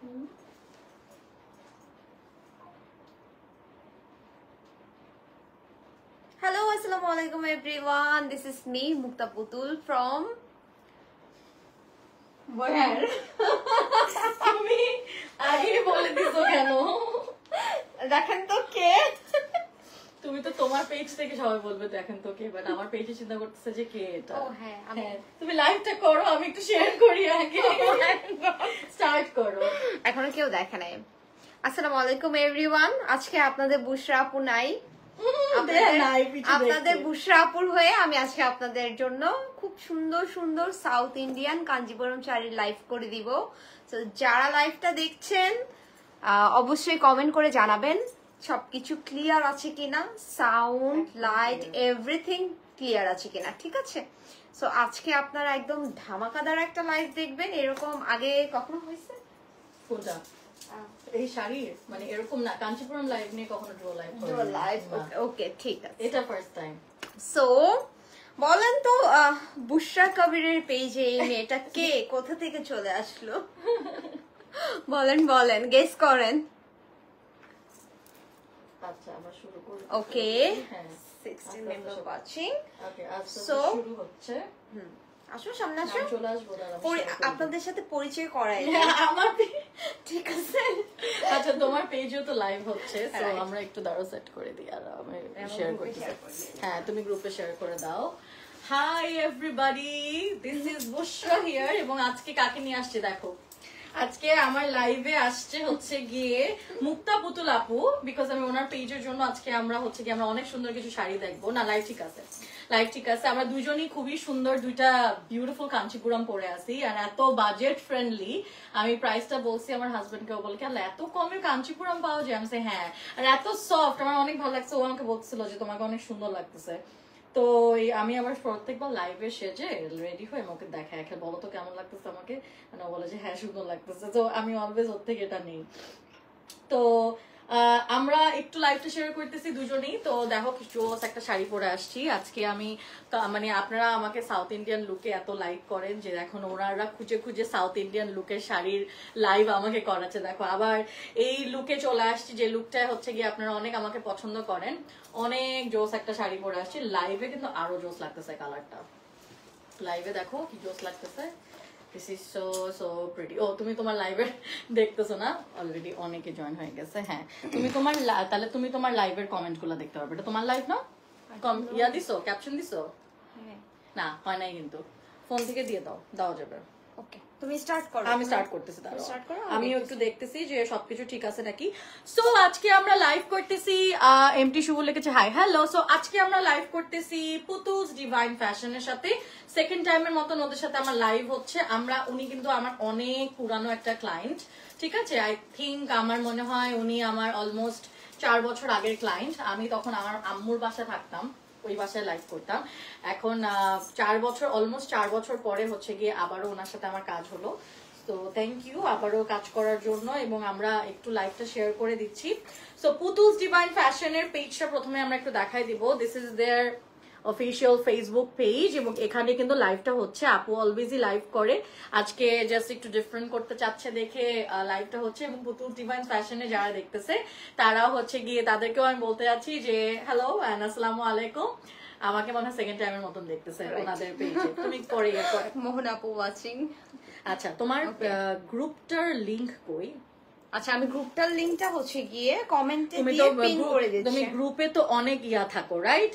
Hello, assalamualaikum everyone. This is me, Mukta Putul from where? তুমি আগে বলে দিছো কেন? দেখেন তো কে? তুমি তো তোমার পেজ থেকে সবাই বলবে দেখেন তো কে, বাট আমার পেজে চিন্তা করতেছে যে কে এটা। ও হ্যাঁ, তুমি লাইভটা করো, আমি একটু শেয়ার করি আগে। স্টার্ট করো। এখনো কেউ দেখে নাই। আসসালামু আলাইকুম এভরিওয়ান। আজকে আপনাদের বুশরা আপু নাই। আপনাদের বুশরা আপুর হয়ে আমি আজকে আপনাদের জন্য খুব সুন্দর সুন্দর সাউথ ইন্ডিয়ান কাঞ্জিপুরম শাড়ির লাইভ করে দিব। তো যারা লাইভটা দেখছেন অবশ্যই কমেন্ট করে জানাবেন সবকিছু ক্লিয়ার আছে কিনা, সাউন্ড লাইট এভরিথিং ক্লিয়ার আছে কিনা, ঠিক আছে? সো আজকে আপনারা একদম ধামাকাদার একটা লাইভ দেখবেন। এরকম আগে কখনো হয়েছে? কোনটা? এই শাড়ি মানে এরকম না, কাঞ্চিপুরম লাইভ নিয়ে কখনো ড্রো লাইভ ওকে, ঠিক আছে, এটা ফার্স্ট টাইম। সো বলেন তো বুশরা কবিরের পেজে এই মেয়েটা কে, কোথা থেকে চলে আসলো? বলেন গেস করেন। আচ্ছা আবার শুরু করি। ওকে, হ্যাঁ 16 মেম্বার ওয়াচিং। ওকে, আজকে So, শুরু হচ্ছে। আসো সামনে আসো, চলে আসবো, আপনাদের সাথে পরিচয় করাই আমার ঠিক আছে? আচ্ছা তোমার পেজেও তো লাইভ হচ্ছে, সো আমরা একটু দাঁড়ো সেট করে দিই আর আমি শেয়ার করে দিই। হ্যাঁ তুমি গ্রুপে শেয়ার করে দাও। Hi everybody, this is Bushra here. এবং আজকে কাকে নিয়ে আসছে দেখো, আজকে আমার লাইভে আসছে হচ্ছে গিয়ে মুক্তা পুতুল আপু, বিকজ আমি ওনার পেজের জন্য আজকে আমরা হচ্ছে গিয়ে আমরা অনেক সুন্দর কিছু শাড়ি দেখবো। না লাইভ ঠিক আছে, লাইভ ঠিক আছে। আমরা দুজনই খুবই সুন্দর দুইটা বিউটিফুল কাঞ্চিপুরম পরে আছি, আর এত বাজেট ফ্রেন্ডলি। আমি প্রাইসটা বলছি আমার হাজবেন্ডকেও, বলে কি আল্লাহ এত কমে কাঞ্চিপুরম পাওয়া যায়? আমি হ্যাঁ, আর এত সফট, আমার অনেক ভালো লাগছে। ও আমাকে বলছিল যে তোমাকে অনেক সুন্দর লাগতেছে। তো আমি আবার প্রত্যেকবার লাইভে সেজে রেডি হয়ে আমাকে দেখায়, বলো তো কেমন লাগতেছে আমাকে, মানে বলে যে হ্যাঁ সুন্দর লাগতেছে। তো আমি অলওয়েজ ওর থেকে এটা নেই। তো আমরা একটু লাইভটা শেয়ার করতেছি দুজনেই। তো দেখো জোস একটা শাড়ি পরে আসছি আজকে আমি। মানে আপনারা আমাকে সাউথ ইন্ডিয়ান লুকে এত লাইক করেন যে এখন ওনারা খুঁজে খুঁজে সাউথ ইন্ডিয়ান লুকের শাড়ির লাইভ আমাকে করাচ্ছে। দেখো আবার এই লুকে চলে আসছি, যে লুকটা হচ্ছে গিয়ে আপনারা অনেক আমাকে পছন্দ করেন। অনেক জোস একটা শাড়ি পরে আসছি, লাইভে কিন্তু আরো জোস লাগতেছে কালারটা। লাইভে দেখো কি জোস লাগতেছে। This is so pretty. ও তুমি তোমার লাইভে দেখতেছো না? অলরেডি অনেকে জয়েন হয়ে গেছে। হ্যাঁ তুমি তোমার তাহলে তুমি তোমার লাইভের কমেন্ট গুলো দেখতে পারবে। এটা তোমার লাইভ না? ইয়া দিছো, ক্যাপশন দিছো? না হয় নাই, কিন্তু ফোন থেকে দিয়ে দাও যাবে। ওকে তুমি স্টার্ট করো। আমি স্টার্ট করতেছি, আমিও একটু দেখতেছি যে সবকিছু ঠিক আছে নাকি। সো আজকে আমরা লাইভ করতেছি, এমটি শুভ লিখেছে হাই হ্যালো। সো আজকে আমরা লাইভ করতেছি পুতুলস ডিভাইন ফ্যাশনের সাথে। সেকেন্ড টাইমের মতন ওদের সাথে আমার লাইভ হচ্ছে। উনি কিন্তু আমার অনেক পুরানো একটা ক্লায়েন্ট, ঠিক আছে? আই থিঙ্ক আমার মনে হয় উনি আমার অলমোস্ট 4 বছর আগের ক্লায়েন্ট। আমি তখন আমার আম্মুর বাসায় থাকতাম, ওই বাসায় লাইভ করতাম। এখন 4 বছর অলমোস্ট 4 বছর পরে হচ্ছে গিয়ে আবারও ওনার সাথে আমার কাজ হলো। তো থ্যাংক ইউ আবারও কাজ করার জন্য। এবং আমরা একটু লাইভটা শেয়ার করে দিচ্ছি। সো পুতুলস ডিভাইন ফ্যাশনের পেজটা প্রথমে আমরা একটু দেখাই দিব। This is their official Facebook page, এবং এখানে কিন্তু লাইভটা হচ্ছে। আপু অলওয়েজই লাইভ করে, আজকে জাস্ট একটু ডিফারেন্ট করতে চাচ্ছে দেখে লাইভটা হচ্ছে। এবং পুতুল ডিভাইন ফ্যাশনে যারা দেখতেছে তারাও হচ্ছে গিয়ে তাদেরকেও আমি বলতে যাচ্ছি যে হ্যালো এন্ড আসসালামু আলাইকুম। আমাকে মনে হয় সেকেন্ড টাইমের মতন দেখতেছে ওনাদের পেজে। তুমি পরে মোহন আপু ওয়াচিং। আচ্ছা তোমার গ্রুপটার লিংক কই? আচ্ছা আমি গ্রুপটার লিংকটা হচ্ছে গিয়ে কমেন্টে দিয়ে পিন করে দিচ্ছি। তুমি গ্রুপে তো অনেক ইয়া থাকো, রাইট?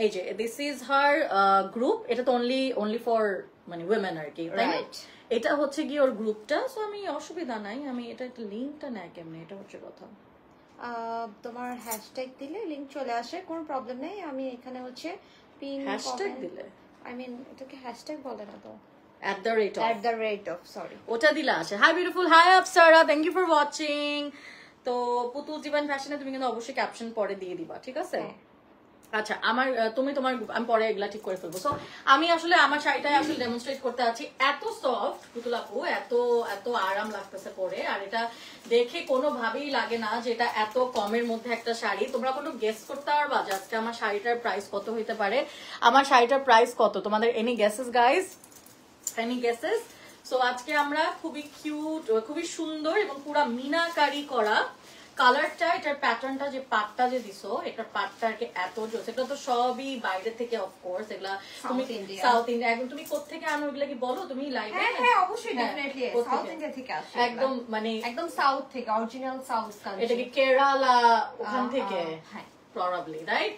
এই যে দিস ইজ হার গ্রুপ। এটা তো অনলি ফর মানে উইমেন আর কি, রাইট? এটা হচ্ছে গিয়ে ওর গ্রুপটা। সো আমি অসুবিধা নাই, আমি এটা লিংকটা নেয় কেমনে, এটা হচ্ছে কথা। তোমার হ্যাশট্যাগ দিলে লিংক চলে আসে, কোনো প্রবলেম নেই। আমি এখানে হচ্ছে পিন হ্যাশট্যাগ দিলে, আই মিন এটাকে হ্যাশট্যাগ বলে না তো, at the rate of sorry ওটা দিলা আসে। Hi beautiful, hi Apsara, thank you for watching. তো পুতুল জীবন ফ্যাশনে তুমি কিন্তু অবশ্যই ক্যাপশন পরে দিয়ে দিবা, ঠিক আছে? আচ্ছা তুমি তোমার আমি পরে এগুলা ঠিক করে ফেলবো। সো আমি আসলে আমার শাড়িটাই আসলে ডেমনস্ট্রেট করতে আছি। এত সফট পুতুল আপু, এত এত আরাম লাগতেছে পরে। আর এটা দেখে কোনোভাবেই লাগে না যে এটা এত কমের মধ্যে একটা শাড়ি। তোমরা কোনো গেস করতে পারবা যে আজকে আমার শাড়িটার প্রাইস কত হইতে পারে? আমার শাড়িটার প্রাইস কত? তোমাদের any guesses guys? Any guesses? So আজকে আমরা খুবই কিউট, খুবই সুন্দর এবং পুরা মিনাকারি করা কালারটা, এটার প্যাটার্নটা, যে পাটটা যে দিছো, এটার পাটটা আর কি এত জোস। এটা তো সবই বাইরে থেকে অফকোর্স, এগুলা তুমি সাউথ ইন্ডিয়া, এখন তুমি কোথেকে আনো এগুলা কি বলো তুমি লাইভে? হ্যাঁ অবশ্যই, ডেফিনেটলি সাউথ ইন্ডিয়া থেকে আসে, একদম মানে একদম সাউথ থেকে, অরিজিনাল সাউথ কান্ট্রি। এটা কি কেরালা ওখান থেকে? হ্যাঁ প্রবাবলি, রাইট?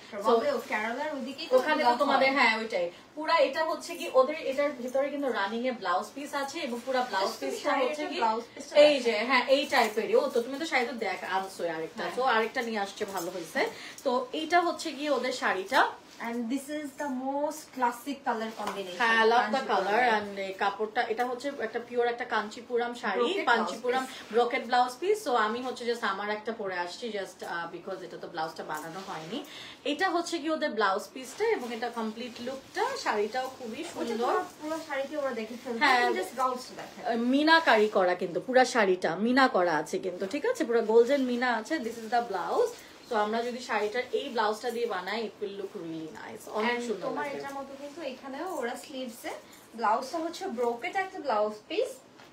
কেরালার ওইদিকে ওখানে তো তোমাদের, হ্যাঁ ওইটাই। পুরা এটা হচ্ছে কি ওদের, এটার ভিতরে কিন্তু রানিং এ ব্লাউজ পিস আছে এবং পুরা ব্লাউজ পিসটা হচ্ছে কি এই যে, হ্যাঁ এই টাইপেরই। ও তো তুমি তো শাড়ি তো দেখ আনছো আরেকটা, তো আরেকটা নিয়ে আসছে, ভালো হয়েছে। তো এইটা হচ্ছে গিয়ে ওদের শাড়িটা, and this is the most classic color combination. হ্যাঁ, লাভ দ্য কালার। এন্ড কাপড়টা, এটা হচ্ছে একটা পিওর একটা Kanchipuram sari, Kanchipuram brocade blouse piece. So আমি হচ্ছে জাস্ট আমার একটা পরে আসছি, জাস্ট বিকজ এটা তো ব্লাউজটা বানানো হয়নি। এটা হচ্ছে কি ওদের ব্লাউজ পিসটা এবং এটা কমপ্লিট লুকটা। শাড়িটাও খুবই সুন্দর, পুরো শাড়িটি আমরা দেখে ফেলবো, হ্যাঁ জাস্ট ব্লাউজটা দেখেন। মিনাকারি করা, কিন্তু পুরো শাড়িটা মিনা করা আছে কিন্তু, ঠিক আছে? পুরো গোল্ডেন মিনা আছে। This is the blouse. তো আমরা যদি শাড়িটার এই ব্লাউজটা দিয়ে বানাই, it will look really nice, অনেক সুন্দর। তোমার এটার মতো কিন্তু এখানেও ওরা স্লিভসে ব্লাউজটা হচ্ছে ব্রোকেট একটা ব্লাউজ পিস,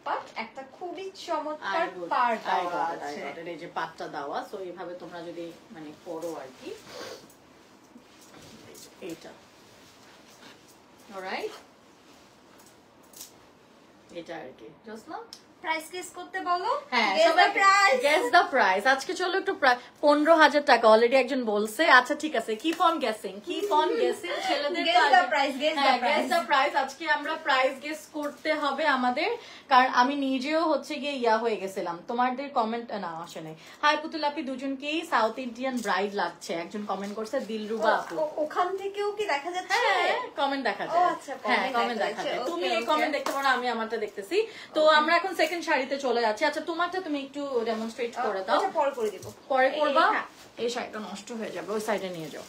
বাট একটা খুবই চমৎকার পাড় দেওয়া আছে, এই যে পাটটা দেওয়া। সো এইভাবে তোমরা যদি মানে পরো আর কি, এইটা অলরাইট, এটা আর কি জাস্ট না। প্রাইস গেস করতে বলো। হ্যাঁ, সবাই গেস দ্য প্রাইস। আজকে চলো একটু 15,000 টাকা অলরেডি একজন বলছে। আচ্ছা ঠিক আছে, keep on guessing, keep on guessing. ছেলেদের guess the price, guess the price. আজকে আমরা প্রাইস গেস করতে হবে আমাদের, কারণ আমি নিজেও হচ্ছে গিয়ে ইয়া হয়ে গেছিলাম। তোমাদের কমেন্ট না আসে নাই। হাই পুতুল আপি, দুজনকেই সাউথ ইন্ডিয়ান ব্রাইড লাগছে, একজন কমেন্ট করছে, দিলরুবা আপু। ওখান থেকেও কি দেখা যাচ্ছে? হ্যাঁ কমেন্ট দেখা যায়, হ্যাঁ কমেন্ট দেখা যায়। তুমি এই কমেন্ট দেখতে পারো, আমি আমারটা দেখতেছি। তো আমরা এখন সেকেন্ড শাড়িতে চলে যাচ্ছি। আচ্ছা তোমারটা তুমি একটু ডেমনস্ট্রেট করে দাও। আচ্ছা পরে করে দিব, পরে করবা। এই শাড়িটা নষ্ট হয়ে যাবে, ওই সাইডে নিয়ে যাও।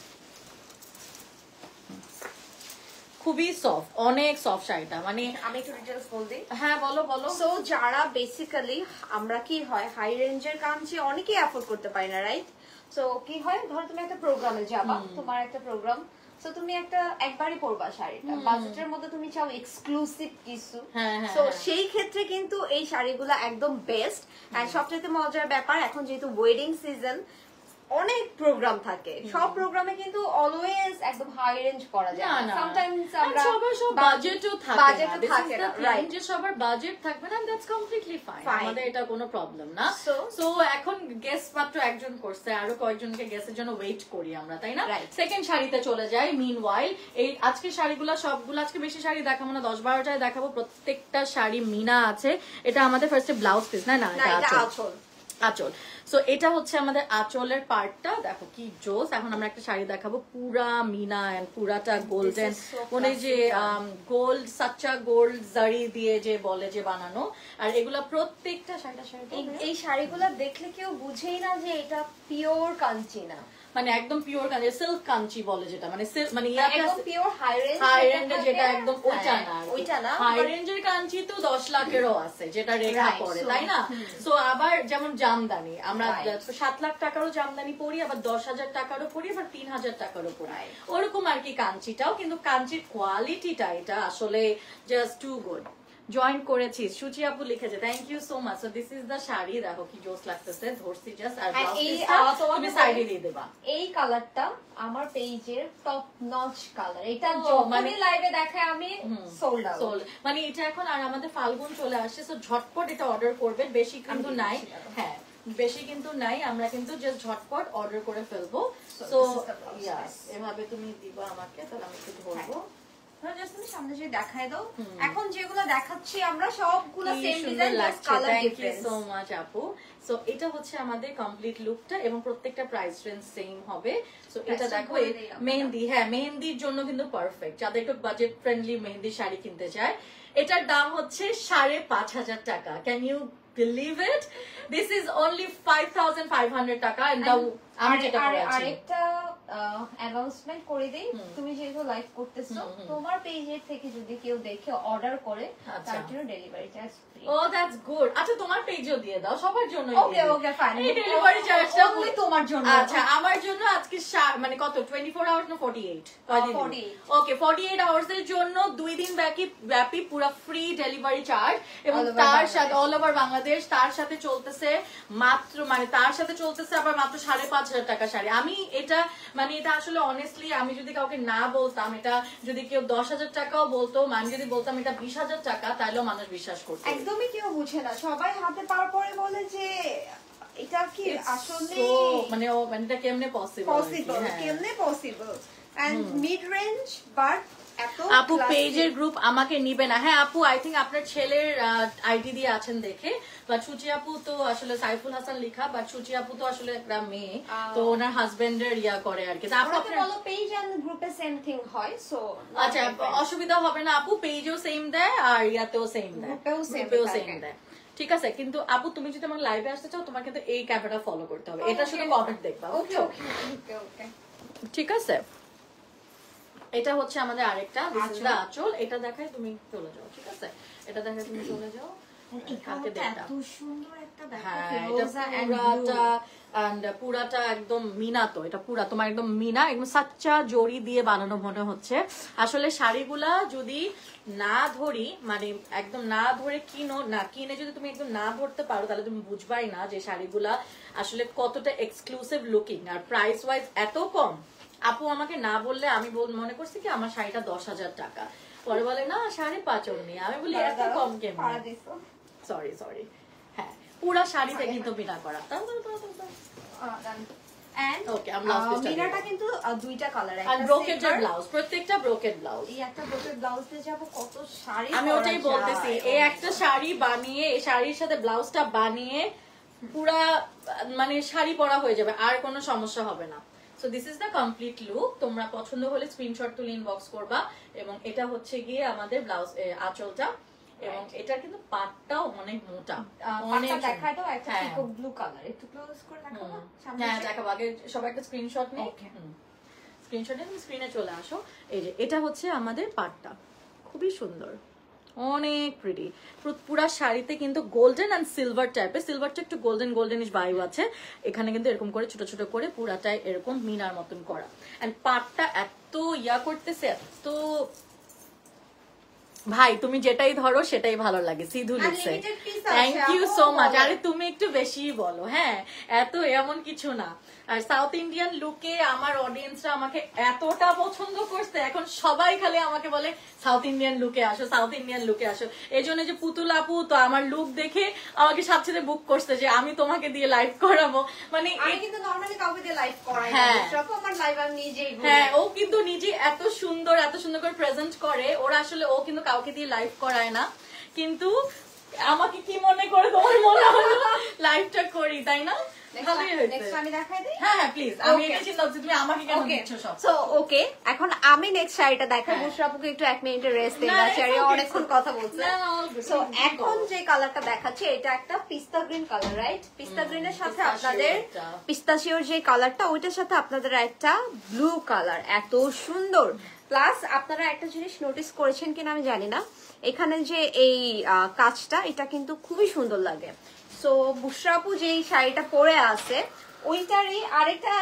খুবই সফট, অনেক সফট শাড়িটা, মানে আমি একটু ডিটেইলস বল দিই। হ্যাঁ বলো বলো। সো যারা বেসিক্যালি, আমরা কি হয় হাই রেঞ্জের কাঞ্চি অনেকেই অ্যাফোর্ড করতে পারি না, রাইট? সো কি হয়, ধরো তুমি একটা প্রোগ্রামে যাবা, তোমার একটা প্রোগ্রাম, সো তুমি একটা একবারই পরবা শাড়িটা, বাজেটের মধ্যে তুমি চাও এক্সক্লুসিভ কিছু, সো সেই ক্ষেত্রে কিন্তু এই শাড়িগুলো একদম বেস্ট। আর সবচেয়ে মজার ব্যাপার, এখন যেহেতু ওয়েডিং সিজন, অনেক প্রোগ্রাম থাকে, সব প্রোগ্রামে কিন্তু অলওয়েজ একদম হাই রেঞ্জ করা যায় না। সামটাইমস আমরা বাজেটও থাকে না, রাইট? যে সবার বাজেট থাকবে না, দ্যাটস কমপ্লিটলি ফাইন, আমাদের এটা কোনো প্রবলেম না। সো এখন গেস মাত্র একজন করছে, আরো কয়েকজনকে গেসের জন্য ওয়েট করি আমরা, তাই না? সেকেন্ড শাড়িতে চলে যাই। মিনওয়াইল এই আজকে শাড়িগুলো সবগুলো, আজকে বেশি শাড়ি দেখাবো না, 10-12টায় দেখাবো। প্রত্যেকটা শাড়ি মিনা আছে। এটা আমাদের ফার্স্টে ব্লাউজ পিস, না না এটা আঁচল, আঁচল। সো এটা হচ্ছে আমাদের আঁচলের পার্টটা, দেখো কি জোস। এখন আমরা একটা শাড়ি দেখাবো পুরা মিনা এন্ড পুরাটা গোল্ডেন, মানে যে গোল্ড, সাচ্চা গোল্ড জারি দিয়ে যে বলে যে বানানো। আর এগুলা প্রত্যেকটা এই শাড়িগুলো দেখলে কেউ বুঝেই না যে এটা পিওর কাঞ্চি না, মানে একদম পিওর কাঞ্চি, সিল্ক কাঞ্চি বলে যেটা, মানে মানে একদম পিওর হাই রেঞ্জ যেটা, একদম ওইটা না। হাই রেঞ্জের কাঞ্চি তো 10 লাখেরও আছে, যেটা রেখা পড়ে, তাই না? সো আবার যেমন জামদানি, আমরা 7 লাখ টাকারও জামদানি পরি, আবার 10,000 টাকারও পরি, আবার 3,000 টাকারও পরি, ওরকম আর কি কাঞ্চিটাও। কিন্তু কাঞ্চির কোয়ালিটিটা এটা আসলে জাস্ট টু গুড। জয়েন করেছি, সুচি আপু লিখেছে, thank you so much. So this is the sari, দেখো কি জোস লাগতেছে, ধরছি জাস্ট। আর তুমি সাইডে দিয়ে দেবা। এই কালারটা আমার পেজের টপ নচ কালার, এটা যখনই লাইভে দেখায় আমি সোল্ড আউট, মানে এটা এখন। আর আমাদের ফাল্গুন চলে আসছে, সো ঝটপট এটা অর্ডার করবে, বেশি কিন্তু নাই, হ্যাঁ বেশি কিন্তু নাই, আমরা কিন্তু জাস্ট ঝটপট অর্ডার করে ফেলবো। সো এভাবে তুমি দিবা আমাকে, তাহলে আমি একটু ধরবো। সামনে যে দেখায় দাও, এখন যেগুলো দেখাচ্ছি আমরা সবগুলো same design, just colour difference. So much আপু। সো এটা হচ্ছে আমাদের কমপ্লিট লুকটা এবং প্রত্যেকটা প্রাইস রেঞ্জ সেম হবে। সো এটা দেখো মেহেন্দি, হ্যাঁ মেহেন্দির জন্য কিন্তু পারফেক্ট, যাদের একটু বাজেট ফ্রেন্ডলি মেহেন্দি শাড়ি কিনতে চায়। এটার দাম হচ্ছে 5,500 টাকা। Can you believe it? This is only 5,500 টাকা, and the আমি যেটা করেছি আরেকটা অ্যানাউন্সমেন্ট করে দেই, তুমি যেহেতু লাইভ করতেছো তোমার পেজের থেকে যদি কেউ দেখে অর্ডার করে তার জন্য delivery charge free. Oh that's good. আচ্ছা তোমার পেজও দিয়ে দাও, সবার জন্য। ওকে ওকে ফাইন, এই ডেলিভারি চার্জটা ওই তোমার জন্য। আচ্ছা আমার জন্য আজকে মানে কত 24 আওয়ার্স না 48 কয়দিন? ওকে 48 আওয়ার্স এর জন্য 2 দিন ব্যাপী পুরো ফ্রি ডেলিভারি চার্জ, এবং তার সাথে অল ওভার বাংলাদেশ। তার সাথে চলতেছে মাত্র আবার মাত্র 5,500 টাকা শাড়ি। আমি এটা আসলে অনেস্টলি আমি যদি কাউকে না বলতাম, এটা যদি কেউ 10,000 টাকাও বলতো, আমি যদি বলতাম এটা 20,000 টাকা, তাহলেও মানুষ বিশ্বাস করতো। একদমই কেউ বুঝে না, সবাই হাতে পাওয়ার পরে বলে যে এটা কি আসলে এটা কেমনে পসিবল, কেমনে possible, and mid range but আপু পেজের গ্রুপ আমাকে নিবে না। হ্যাঁ আপু, আই থিঙ্ক আপনার ছেলের আইডি দিয়ে আছেন দেখে, বাট সুচি আপু তো আসলে সাইফুল হাসান লিখা, বাট সুচি আপু তো আসলে একটা মেয়ে, তো ওনার হাজবেন্ডের করে আর কি। পেজ এন্ড গ্রুপে সেম থিং হয়, সো আচ্ছা অসুবিধা হবে না আপু, পেজও সেম দেয় আর ইয়াতেও সেম দেয়, গ্রুপেও সেম দেয়। ঠিক আছে, কিন্তু আপু তুমি যদি আমার লাইভে আসতে চাও তোমার কিন্তু এই ক্যামেরাটা ফলো করতে হবে, এটা শুধু কমেন্ট দেখবা। ওকে ওকে ওকে ঠিক আছে, এটা হচ্ছে আমাদের আরেকটা আঁচল। এটা দেখায় তুমি চলে যাও, ঠিক আছে, এটা দেখায় তুমি চলে যাও। পুরাটা একদম মিনা, তো এটা পুরা তোমার একদম মিনা, একদম সাচ্চা জড়ি দিয়ে বানানো মনে হচ্ছে। আসলে শাড়িগুলা যদি না ধরি, একদম না ধরে কিনে যদি তুমি একদম না ধরতে পারো, তাহলে তুমি বুঝবাই না যে শাড়িগুলা আসলে কতটা এক্সক্লুসিভ লুকিং, আর প্রাইস ওয়াইজ এত কম। আপু আমাকে না বললে আমি মনে করছি কি আমার শাড়িটা 10,000 টাকা, পরে বলে না 5.5 নেই, আমি বলি এত কম কেমন, সরি হ্যাঁ পুরা শাড়িতে কিন্তু বিনা করা। আমি ওটাই বলতেছি, এই একটা শাড়ি বানিয়ে এই শাড়ির সাথে ব্লাউজটা বানিয়ে পুরা শাড়ি পরা হয়ে যাবে, আর কোনো সমস্যা হবে না। So this is the complete look. তোমরা পছন্দ হলে স্ক্রিনশট তুলে ইনবক্স করবা। এবং এটা হচ্ছে গিয়ে আমাদের ব্লাউজ আঁচলটা, এবং এটা কিন্তু পাটটাও অনেক মোটা, অনেক দেখাটো একটা পিকক ব্লু কালার। একটু ক্লোজ করে দেখাবো, হ্যাঁ দেখাবো। আগে সবাই একটা স্ক্রিনশট নিই, স্ক্রিনশট নিয়ে তুমি স্ক্রিনে চলে আসো। এই যে এটা হচ্ছে আমাদের পাটটা, খুবই সুন্দর, অনেক প্রিটি। পুরা শাড়িতে কিন্তু গোল্ডেন এন্ড সিলভার টাইপের, সিলভারটা একটু গোল্ডেনিশ ভাইব আছে। এখানে কিন্তু এরকম করে ছোট ছোট করে পুরাটাই এরকম মিনার মতন করা, এন্ড পাটটা এত করতেছে, এত ভাই তুমি যেটাই ধরো সেটাই ভালো লাগে। সিধু লিখছে থ্যাংক ইউ সো মাচ। আরে তুমি একটু বেশি বলো, হ্যাঁ এত এমন কিছু না। আর সাউথ ইন্ডিয়ান লুকে আমার অডিয়েন্সরা আমাকে এতটা পছন্দ করছে, এখন সবাই খালি আমাকে বলে সাউথ ইন্ডিয়ান লুকে আসো, সাউথ ইন্ডিয়ান লুকে আসো। এই জন্য যে পুতুল আপু তো আমার লুক দেখে আমাকে সাথে সাথে বুক করছে যে আমি তোমাকে দিয়ে লাইভ করাবো। আমি কিন্তু নরমালি কাউকে দিয়ে লাইভ করাই না, আমার লাইভ আমি নিজেই। হ্যাঁ ও কিন্তু নিজে এত সুন্দর করে প্রেজেন্ট করে, ওরা আসলে ও কিন্তু কাউকে দিয়ে লাইভ করায় না। কিন্তু আমাকে কি মনে করে তোমার মনে হলো লাইভটা করি, তাই না? এখন আমি নেক্সট শাড়িটা দেখাই। বুশরাপুকে একটু 1 মিনিটের রেস্ট দিই, শাড়ি অনেকক্ষণ কথা বলছে। এখন যে কালারটা দেখাচ্ছি এটা একটা পিস্তা গ্রিন কালার, রাইট? পিস্তা গ্রিনের সাথে আপনাদের পিস্তাশিওর যে কালারটা, ওইটার সাথে আপনাদের একটা ব্লু কালার, এত সুন্দর। প্লাস আপনারা একটা জিনিস নোটিস করেছেন কিনা আমি জানি না, এখানে যে এই কাজটা, এটা কিন্তু খুবই সুন্দর লাগে। সো বুশরাপু যেই শাড়িটা পরে আছে ওইটারই আরেকটা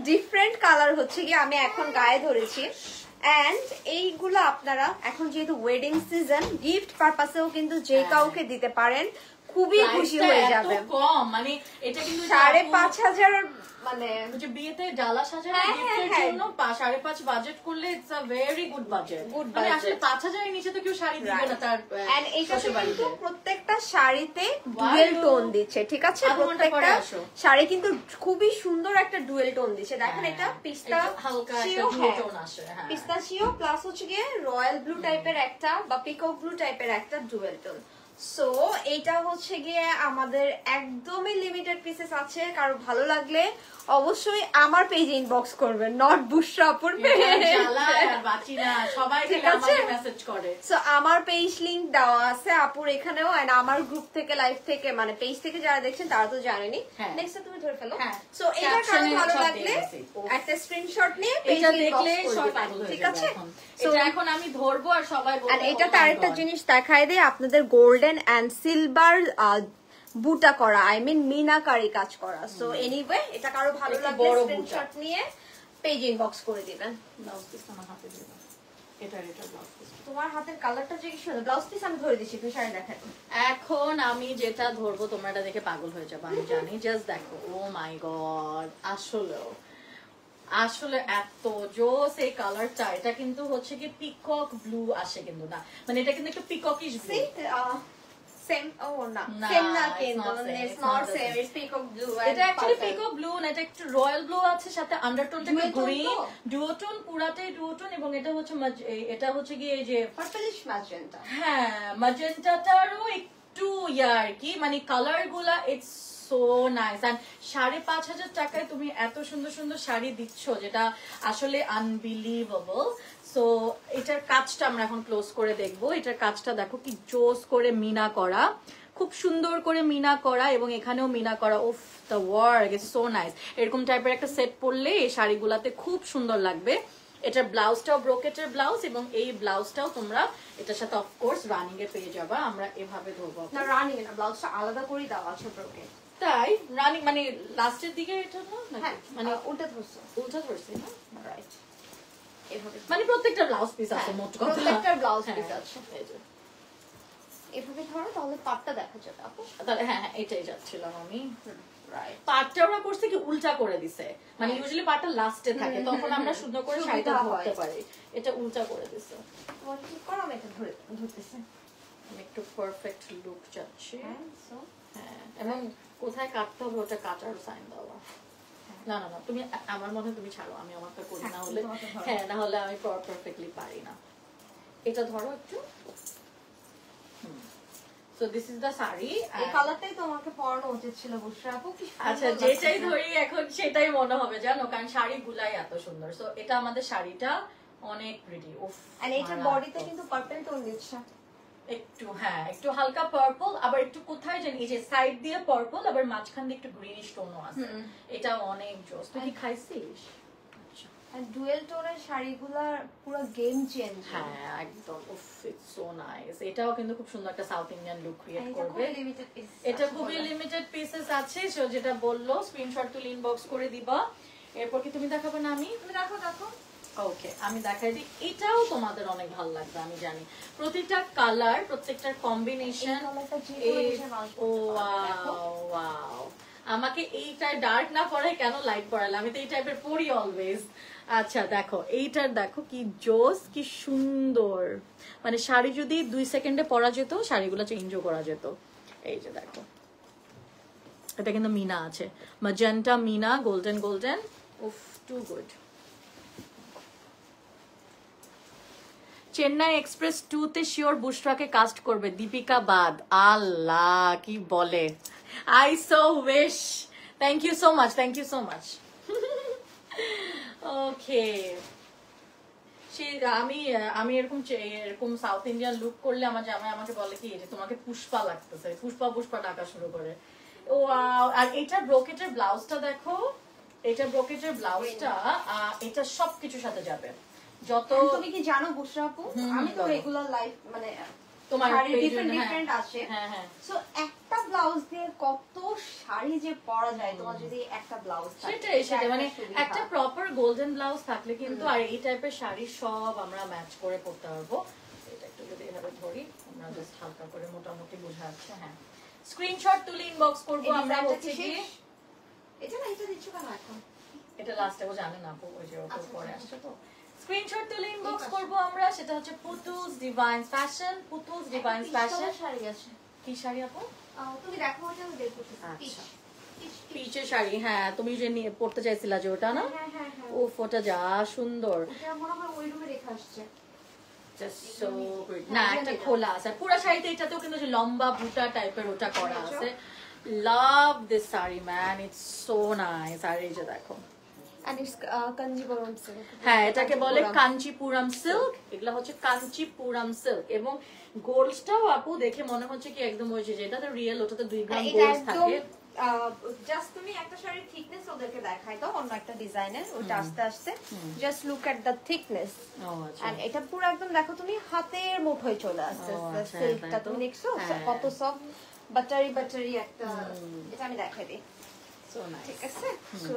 ডিফারেন্ট কালার হচ্ছে কি আমি এখন গায়ে ধরেছি। এন্ড এইগুলো আপনারা এখন যেহেতু ওয়েডিং সিজন, গিফট পারপাসেও কিন্তু যে কাউকে দিতে পারেন, খুবই খুশি হয়ে যাবে। কম এটা কিন্তু 5,500 বিয়েতে ডালা সাজানোর গিফটের জন্য 5.5 বাজেট করলে it's a very good budget. আসলে 5,000 এর নিচে তো কেউ শাড়ি দিবে না। তার এন্ড এটা কিন্তু প্রত্যেকটা শাড়িতে ডুয়েল টোন দিচ্ছে, ঠিক আছে? প্রত্যেকটা শাড়ি কিন্তু খুবই সুন্দর একটা ডুয়েল টোন দিচ্ছে। দেখেন এটা পিস্তা হালকা একটা ডুয়েল টোন আসে, হ্যাঁ পিস্তাশিও প্লাস হচ্ছে গিয়ে রয়্যাল ব্লু টাইপের একটা বা পিকক ব্লু টাইপের একটা ডুয়েল টোন। সো এইটা হচ্ছে গিয়ে আমাদের একদমই লিমিটেড পিসেস আছে, কারো ভালো লাগলে অবশ্যই আমার পেজে ইনবক্স করবেন, নট বুশরা আপুর সো আমার পেজ লিংক দেওয়া আছে আপুর এখানেও, এন্ড আমার গ্রুপ থেকে লাইভ থেকে মানে পেজ থেকে যারা দেখছেন তারা তো জানেনি। নেক্সট তুমি ধরে ফেলো। সো এটা কারো ভালো লাগলে একটা স্ক্রিনশট নিয়ে পেজে ইনবক্স করবেন, ঠিক আছে? সো এখন আমি ধরবো আর সবাই বলবে। আর এটা তার একটা জিনিস দেখাই দেয়, আপনাদের গোল্ডেন এন্ড সিলভার বুটা করা, আই মিন মিনাকারি কাজ করা। সো এনিওয়ে এটা কারো ভালো লাগলে স্ক্রিনশট নিয়ে পেজ ইনবক্স করে দিবেন। ব্লাউজ পিস আমার হাতে দিবা, এটা ব্লাউজ পিস। তোমার হাতের কালারটা যে কি সুন্দর, ব্লাউজ পিস আমি ধরে দিচ্ছি, তুমি শাড়ি দেখাই। এখন আমি যেটা ধরবো তোমরা এটা দেখে পাগল হয়ে যাবে আমি জানি, জাস্ট দেখো। ও মাই গড, আসলে এত জোস এই কালারটা। এটা কিন্তু হচ্ছে কি পিকক ব্লু আসে, কিন্তু না মানে এটা কিন্তু একটু পিককিশ ব্লু। সেম ও না, সেম না কিন্তু it's not same, it's peacock blue. এটা অ্যাকচুয়ালি পিকক ব্লু না, এটা একটু রয়্যাল ব্লু আছে, সাথে আন্ডারটোনটা একটু গ্রিন, ডুওটোন, পুরাটাই ডুওটোন। এবং এটা হচ্ছে কি এই যে পার্পলিশ ম্যাজেন্টা। হ্যাঁ, ম্যাজেন্টাটারও একটু ইয়ার কি মানে কালার গুলা ইটস সো নাইস। এন্ড 5,500 টাকায় তুমি এত সুন্দর সুন্দর শাড়ি দিচ্ছ, যেটা আসলে আনবিলিভেবল। সো এটার কাজটা আমরা এখন ক্লোজ করে দেখবো। এটার কাজটা দেখো কি জোস করে মিনা করা, খুব সুন্দর করে মিনা করা, এবং এখানেও মিনা করা। উফ, the work is so nice. এরকম টাইপের একটা সেট পরলে এই শাড়িগুলাতে খুব সুন্দর লাগবে। এটার ব্লাউজটাও ব্রোকেটের ব্লাউজ, এবং এই ব্লাউজটাও তোমরা এটার সাথে অফকোর্স রানিং এ পেয়ে যাবা। আমরা এভাবে ধরবো না, রানিং না, ব্লাউজটা আলাদা করে দেওয়া আছে ব্রোকেট। তাই রানিং মানে লাস্টের দিকে এটা না, মানে উল্টা ধরছো, উল্টা ধরছি না, রাইট? এভাবে মানে প্রত্যেকটা ব্লাউজ পিস আছে, মোট কথা প্রত্যেকটা ব্লাউজ পিস হ্যাঁ, আছে। এই যে। এভাবে ধরো তাহলে পাটটা দেখা যাবে আপু। তাহলে হ্যাঁ, এটাই যাচ্ছিলাম আমি। রাইট, পাটটা ওরা করছে কি উল্টা করে দিছে, মানে ইউজুয়ালি পাটটা লাস্টে থাকে, তখন আমরা সুন্দর করে শাড়িটা ধরতে পারি। এটা উল্টা করে দিছে। তোমার কি করো, আমি এটা ধরতেছি। আমি একটু পারফেক্ট লুক চাচ্ছি। হ্যাঁ, এবং কোথায় কাটতে হবে ওটা কাটার সাইন দেওয়া। না না না, তুমি আমার মনে হয় তুমি ছাড়ো, আমি আমারটা করি, না হলে হ্যাঁ, না হলে আমি পারফেক্টলি পারি না। এটা ধরো একটু। So this is the sari. এই কালারটাই তোমাকে পরানো উচিত ছিল বুশরা আপু। কি আচ্ছা, যেটাই ধরি এখন সেটাই মনে হবে জানো, কারণ শাড়িগুলাই এত সুন্দর। সো এটা আমাদের শাড়িটা অনেক প্রিটি। উফ, এন্ড এটার বডিতে কিন্তু পার্পল টোন দিচ্ছে একটু, হ্যাঁ একটু হালকা পার্পল, আবার একটু কোথায় জানি এই যে সাইড দিয়ে পার্পল, আবার মাঝখান দিয়ে একটু গ্রিনিশ টোনও আছে। এটা অনেক জোস। তুই কি খাইছিস? আর ডুয়েল টোনের শাড়িগুলা পুরো গেম চেঞ্জ। হ্যাঁ একদম, উফ, ইটস সো নাইস। এটাও কিন্তু খুব সুন্দর একটা সাউথ ইন্ডিয়ান লুক ক্রিয়েট করবে। এটা খুবই লিমিটেড পিসেস আছে, সো যেটা বললো স্ক্রিনশট তুলে ইনবক্স করে দিবা। এরপর কি তুমি দেখাবে না আমি? তুমি দেখো। ওকে, আমি দেখাই দিই। এটাও তোমাদের অনেক ভালো লাগবে আমি জানি। প্রত্যেকটা কালার, প্রত্যেকটার কম্বিনেশন। ও ওয়াও, আমাকে এইটাই ডার্ক না পরে কেন লাইট পরালে? আমি তো এই টাইপের পরি অলওয়েজ। আচ্ছা দেখো, এইটার দেখো কি জোস, কি সুন্দর। মানে শাড়ি যদি 2 সেকেন্ডে পরা যেত, শাড়িগুলো চেঞ্জও করা যেত। এই যে দেখো, এটা কিন্তু মিনা আছে, ম্যাজেন্টা মিনা, গোল্ডেন গোল্ডেন। উফ, টু গুড। চেন্নাই এক্সপ্রেস 2 তে শিওর বুশরাকে কাস্ট করবে, দীপিকা বাদ। আল্লাহ, কি বলে! I so wish. Thank you so much, thank you so much. Okay, আমি এরকম সাউথ ইন্ডিয়ান লুক করলে আমার জামাই আমাকে বলে কি যে তোমাকে পুষ্পা লাগতেছে, পুষ্পা ডাকা শুরু করে। ও, আর এটা ব্রোকেটের ব্লাউজটা দেখো, এটা ব্রোকেটের ব্লাউজটা এটা সবকিছুর সাথে যাবে। যত তুমি কি জানো বুশরা আপু, আমি তো রেগুলার লাইফ মানে তোমার ডিফারেন্ট আছে। সো একটা ব্লাউজ দিয়ে কত শাড়ি যে পরা যায়, তোমার যদি একটা ব্লাউজ থাকে। সেটাই মানে একটা প্রপার গোল্ডেন ব্লাউজ থাকলে কিন্তু, আর এই টাইপের শাড়ি সব আমরা ম্যাচ করে পরতে পারবো। এটা একটু যদি এভাবে ধরি, আমরা জাস্ট হালকা করে মোটামুটি বোঝা যাচ্ছে। হ্যাঁ, স্ক্রিনশট তুলে ইনবক্স করবো আমরা। হচ্ছে কি এটা না, এটা দিচ্ছ কেন এখন? এটা লাস্টে ও জানে না, ওই যে ওপর পরে আসছে তো। স্ক্রিনশট তুলে ইনবক্স করবো আমরা। সেটা হচ্ছে Putul's divine fashion. Putul's divine fashion sari আছে। কি শাড়ি আপু? তুমি দেখো, ওটা আমি দেখবো। আচ্ছা, পিচের শাড়ি। হ্যাঁ, তুমি যে নিয়ে পড়তে চাইছিলা যে ওটা না? ও, ওটা যা সুন্দর। এটা মনে হয় ওই রুমে রেখে আসছে। Just so good. না একটা খোলা আছে পুরো শাড়িতে, এটাতেও কিন্তু যে লম্বা বুটা টাইপের ওটা করা আছে। Love this sari man, it's so nice. আর এই যে দেখো, and it's কাঞ্জিবরম silk। হ্যাঁ এটাকে বলে কাঞ্চিপুরম সিল্ক, এগুলা হচ্ছে কাঞ্চিপুরম সিল্ক। এবং গোল্ডটাও আপু দেখে মনে হচ্ছে কি একদম ওই যে যেটা তো রিয়েল, ওটাতে 2 গ্রাম গোল্ড থাকে। জাস্ট তুমি একটা শাড়ির থিকনেস ওদেরকে দেখাই দাও, অন্য একটা ডিজাইনের ওটা আস্তে আস্তে। Just look at the thickness. And এটা পুরো একদম দেখো তুমি হাতের মুঠোয় চলে আসছে সিল্কটা, তুমি দেখছো কত সফট বাটারি একটা। এটা আমি দেখাই দিই, সো নাইস। ঠিক আছে? সো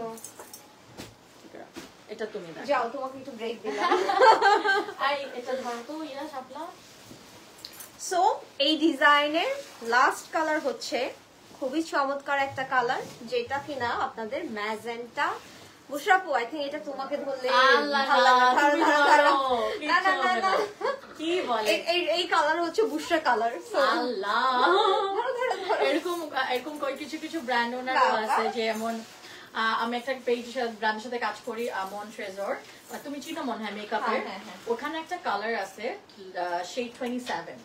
এটা তুমি দেখো, যাও তোমাকে একটু ব্রেক দিলাম। আই এটা ধরো তো ইয়া শাপলা। সো এই ডিজাইনের লাস্ট কালার হচ্ছে খুবই চমৎকার একটা কালার, যেটা কিনা আপনাদের ম্যাজেন্টা। বুশরাপু, আই থিংক এটা তোমাকে ধরলে ভালো লাগবে। না না না না, কি বলে এই কালার হচ্ছে বুশরা কালার। আল্লাহ, এরকম এরকম কিছু কিছু ব্র্যান্ড ওনারও আছে, যেমন আমি একটা পেজ ব্র্যান্ডের সাথে কাজ করি, মন ট্রেজর, তুমি চিনো মনে হয় মেকআপের। ওখানে একটা কালার আছে শেড 27।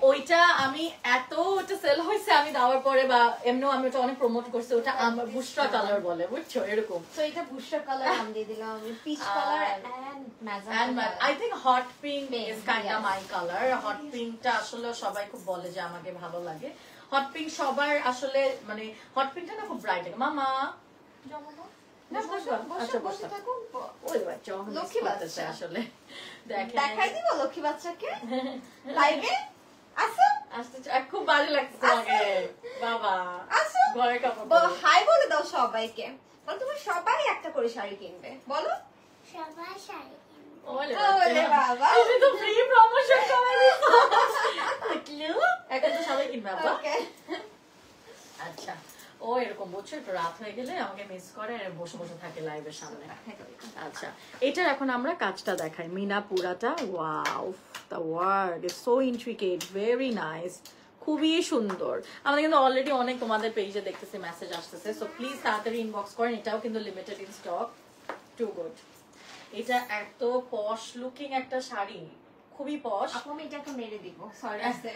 ওইটা আমি এত ওটা সেল হয়েছে আমি দেওয়ার পরে, বা এমনিও আমি ওটা অনেক প্রমোট করছি, ওটা আমার বুশরা কালার বলে, বুঝছো এরকম। তো এটা বুশরা কালার নাম দিয়ে দিলাম আমি, peach colour and magenta. I think hot pink is kind of my colour. Hot পিঙ্কটা আসলে সবাই খুব বলে যে আমাকে ভালো লাগে। হট পিঙ্ক সবার আসলে মানে হট পিঙ্কটা না খুব ব্রাইট লাগে। মামা দেখাই দিব লক্ষ্মী বাচ্চাকে লাইভে। আসো, খুব ভালো লাগছে তোমাকে বাবা। আসো, ঘরে কাপড় হাই বলে দাও সবাইকে। বলো তুমি সবাই একটা করে শাড়ি কিনবে, বলো সবাই শাড়ি কিনবে। ওরে বাবা, তুমি তো ফ্রি প্রমোশন করে দিছো। এখন তো সবাই কিনবে বাবা। ওকে আচ্ছা, ও এরকম বুঝছো, একটু রাত হয়ে গেলে আমাকে মিস করে আর বসে বসে থাকে লাইভের সামনে। আচ্ছা, এটার এখন আমরা কাজটা দেখাই। মিনা পুরাটা, wow, the work is so intricate, very nice, খুবই সুন্দর। আমাদের কিন্তু অলরেডি অনেক তোমাদের পেজে দেখতেছি মেসেজ আসতেছে, সো প্লিজ তাড়াতাড়ি ইনবক্স করেন। এটাও কিন্তু limited in stock, too good. এটা এত পশ লুকিং একটা শাড়ি, খুবই পশ। আমি এটাকে মেরে দিব, সরি আছে।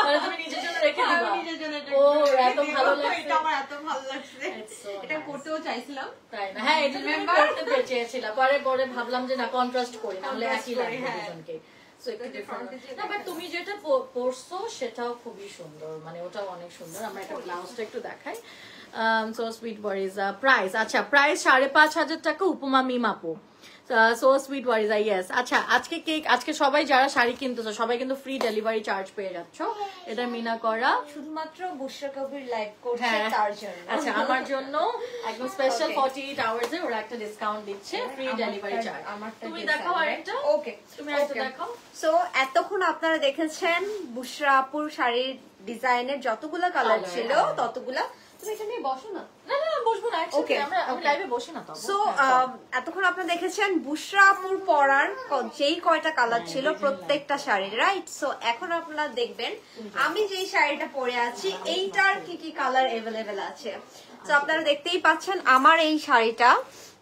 মানে তুমি নিজের জন্য রেখে দিবা? আমি নিজের জন্য ও এত ভালো লাগছে, এটা আমার এত ভালো লাগছে, এটা করতেও চাইছিলাম, তাই না? হ্যাঁ, এটা আমি করতে চেয়েছিলাম, পরে পরে ভাবলাম যে না কন্ট্রাস্ট করি, নাহলে একই লাগবে দুজনকে। সো একটু ডিফারেন্ট। না বাট তুমি যেটা পরছো সেটাও খুবই সুন্দর, মানে ওটাও অনেক সুন্দর। আমরা একটা ব্লাউজটা একটু দেখাই। সো সুইট বরিজ প্রাইস, আচ্ছা প্রাইস 5,500 টাকা, উপমা মিমাপু। সো সুইট ওয়ারিজা, ইয়েস। আচ্ছা, আজকে সবাই যারা শাড়ি কিনতেছো সবাই কিন্তু ফ্রি ডেলিভারি চার্জ পেয়ে যাচ্ছ। এটা মিনা করা, শুধুমাত্র বুশরা কবির লাইভ করছে তার জন্য। আচ্ছা, আমার জন্য একদম স্পেশাল 48 আওয়ার্স এ ওরা একটা ডিসকাউন্ট দিচ্ছে, ফ্রি ডেলিভারি চার্জ। তুমি দেখাও আরেকটা। ওকে, তুমি আরেকটা দেখাও। সো এতক্ষণ আপনারা দেখেছেন বুশরা আপুর শাড়ির ডিজাইনের যতগুলা কালার ছিল ততগুলা। তুমি এখানে বসো না। না না বসবো না, ওকে, আমরা লাইভে বসি না তো। সো এতক্ষণ আপনারা দেখেছেন বুশরা আপুর পরার যেই কয়টা কালার ছিল প্রত্যেকটা শাড়ির, রাইট? সো এখন আপনারা দেখবেন আমি যেই শাড়িটা পরে আছি এইটার কি কি কালার अवेलेबल আছে। তো আপনারা দেখতেই পাচ্ছেন আমার এই শাড়িটা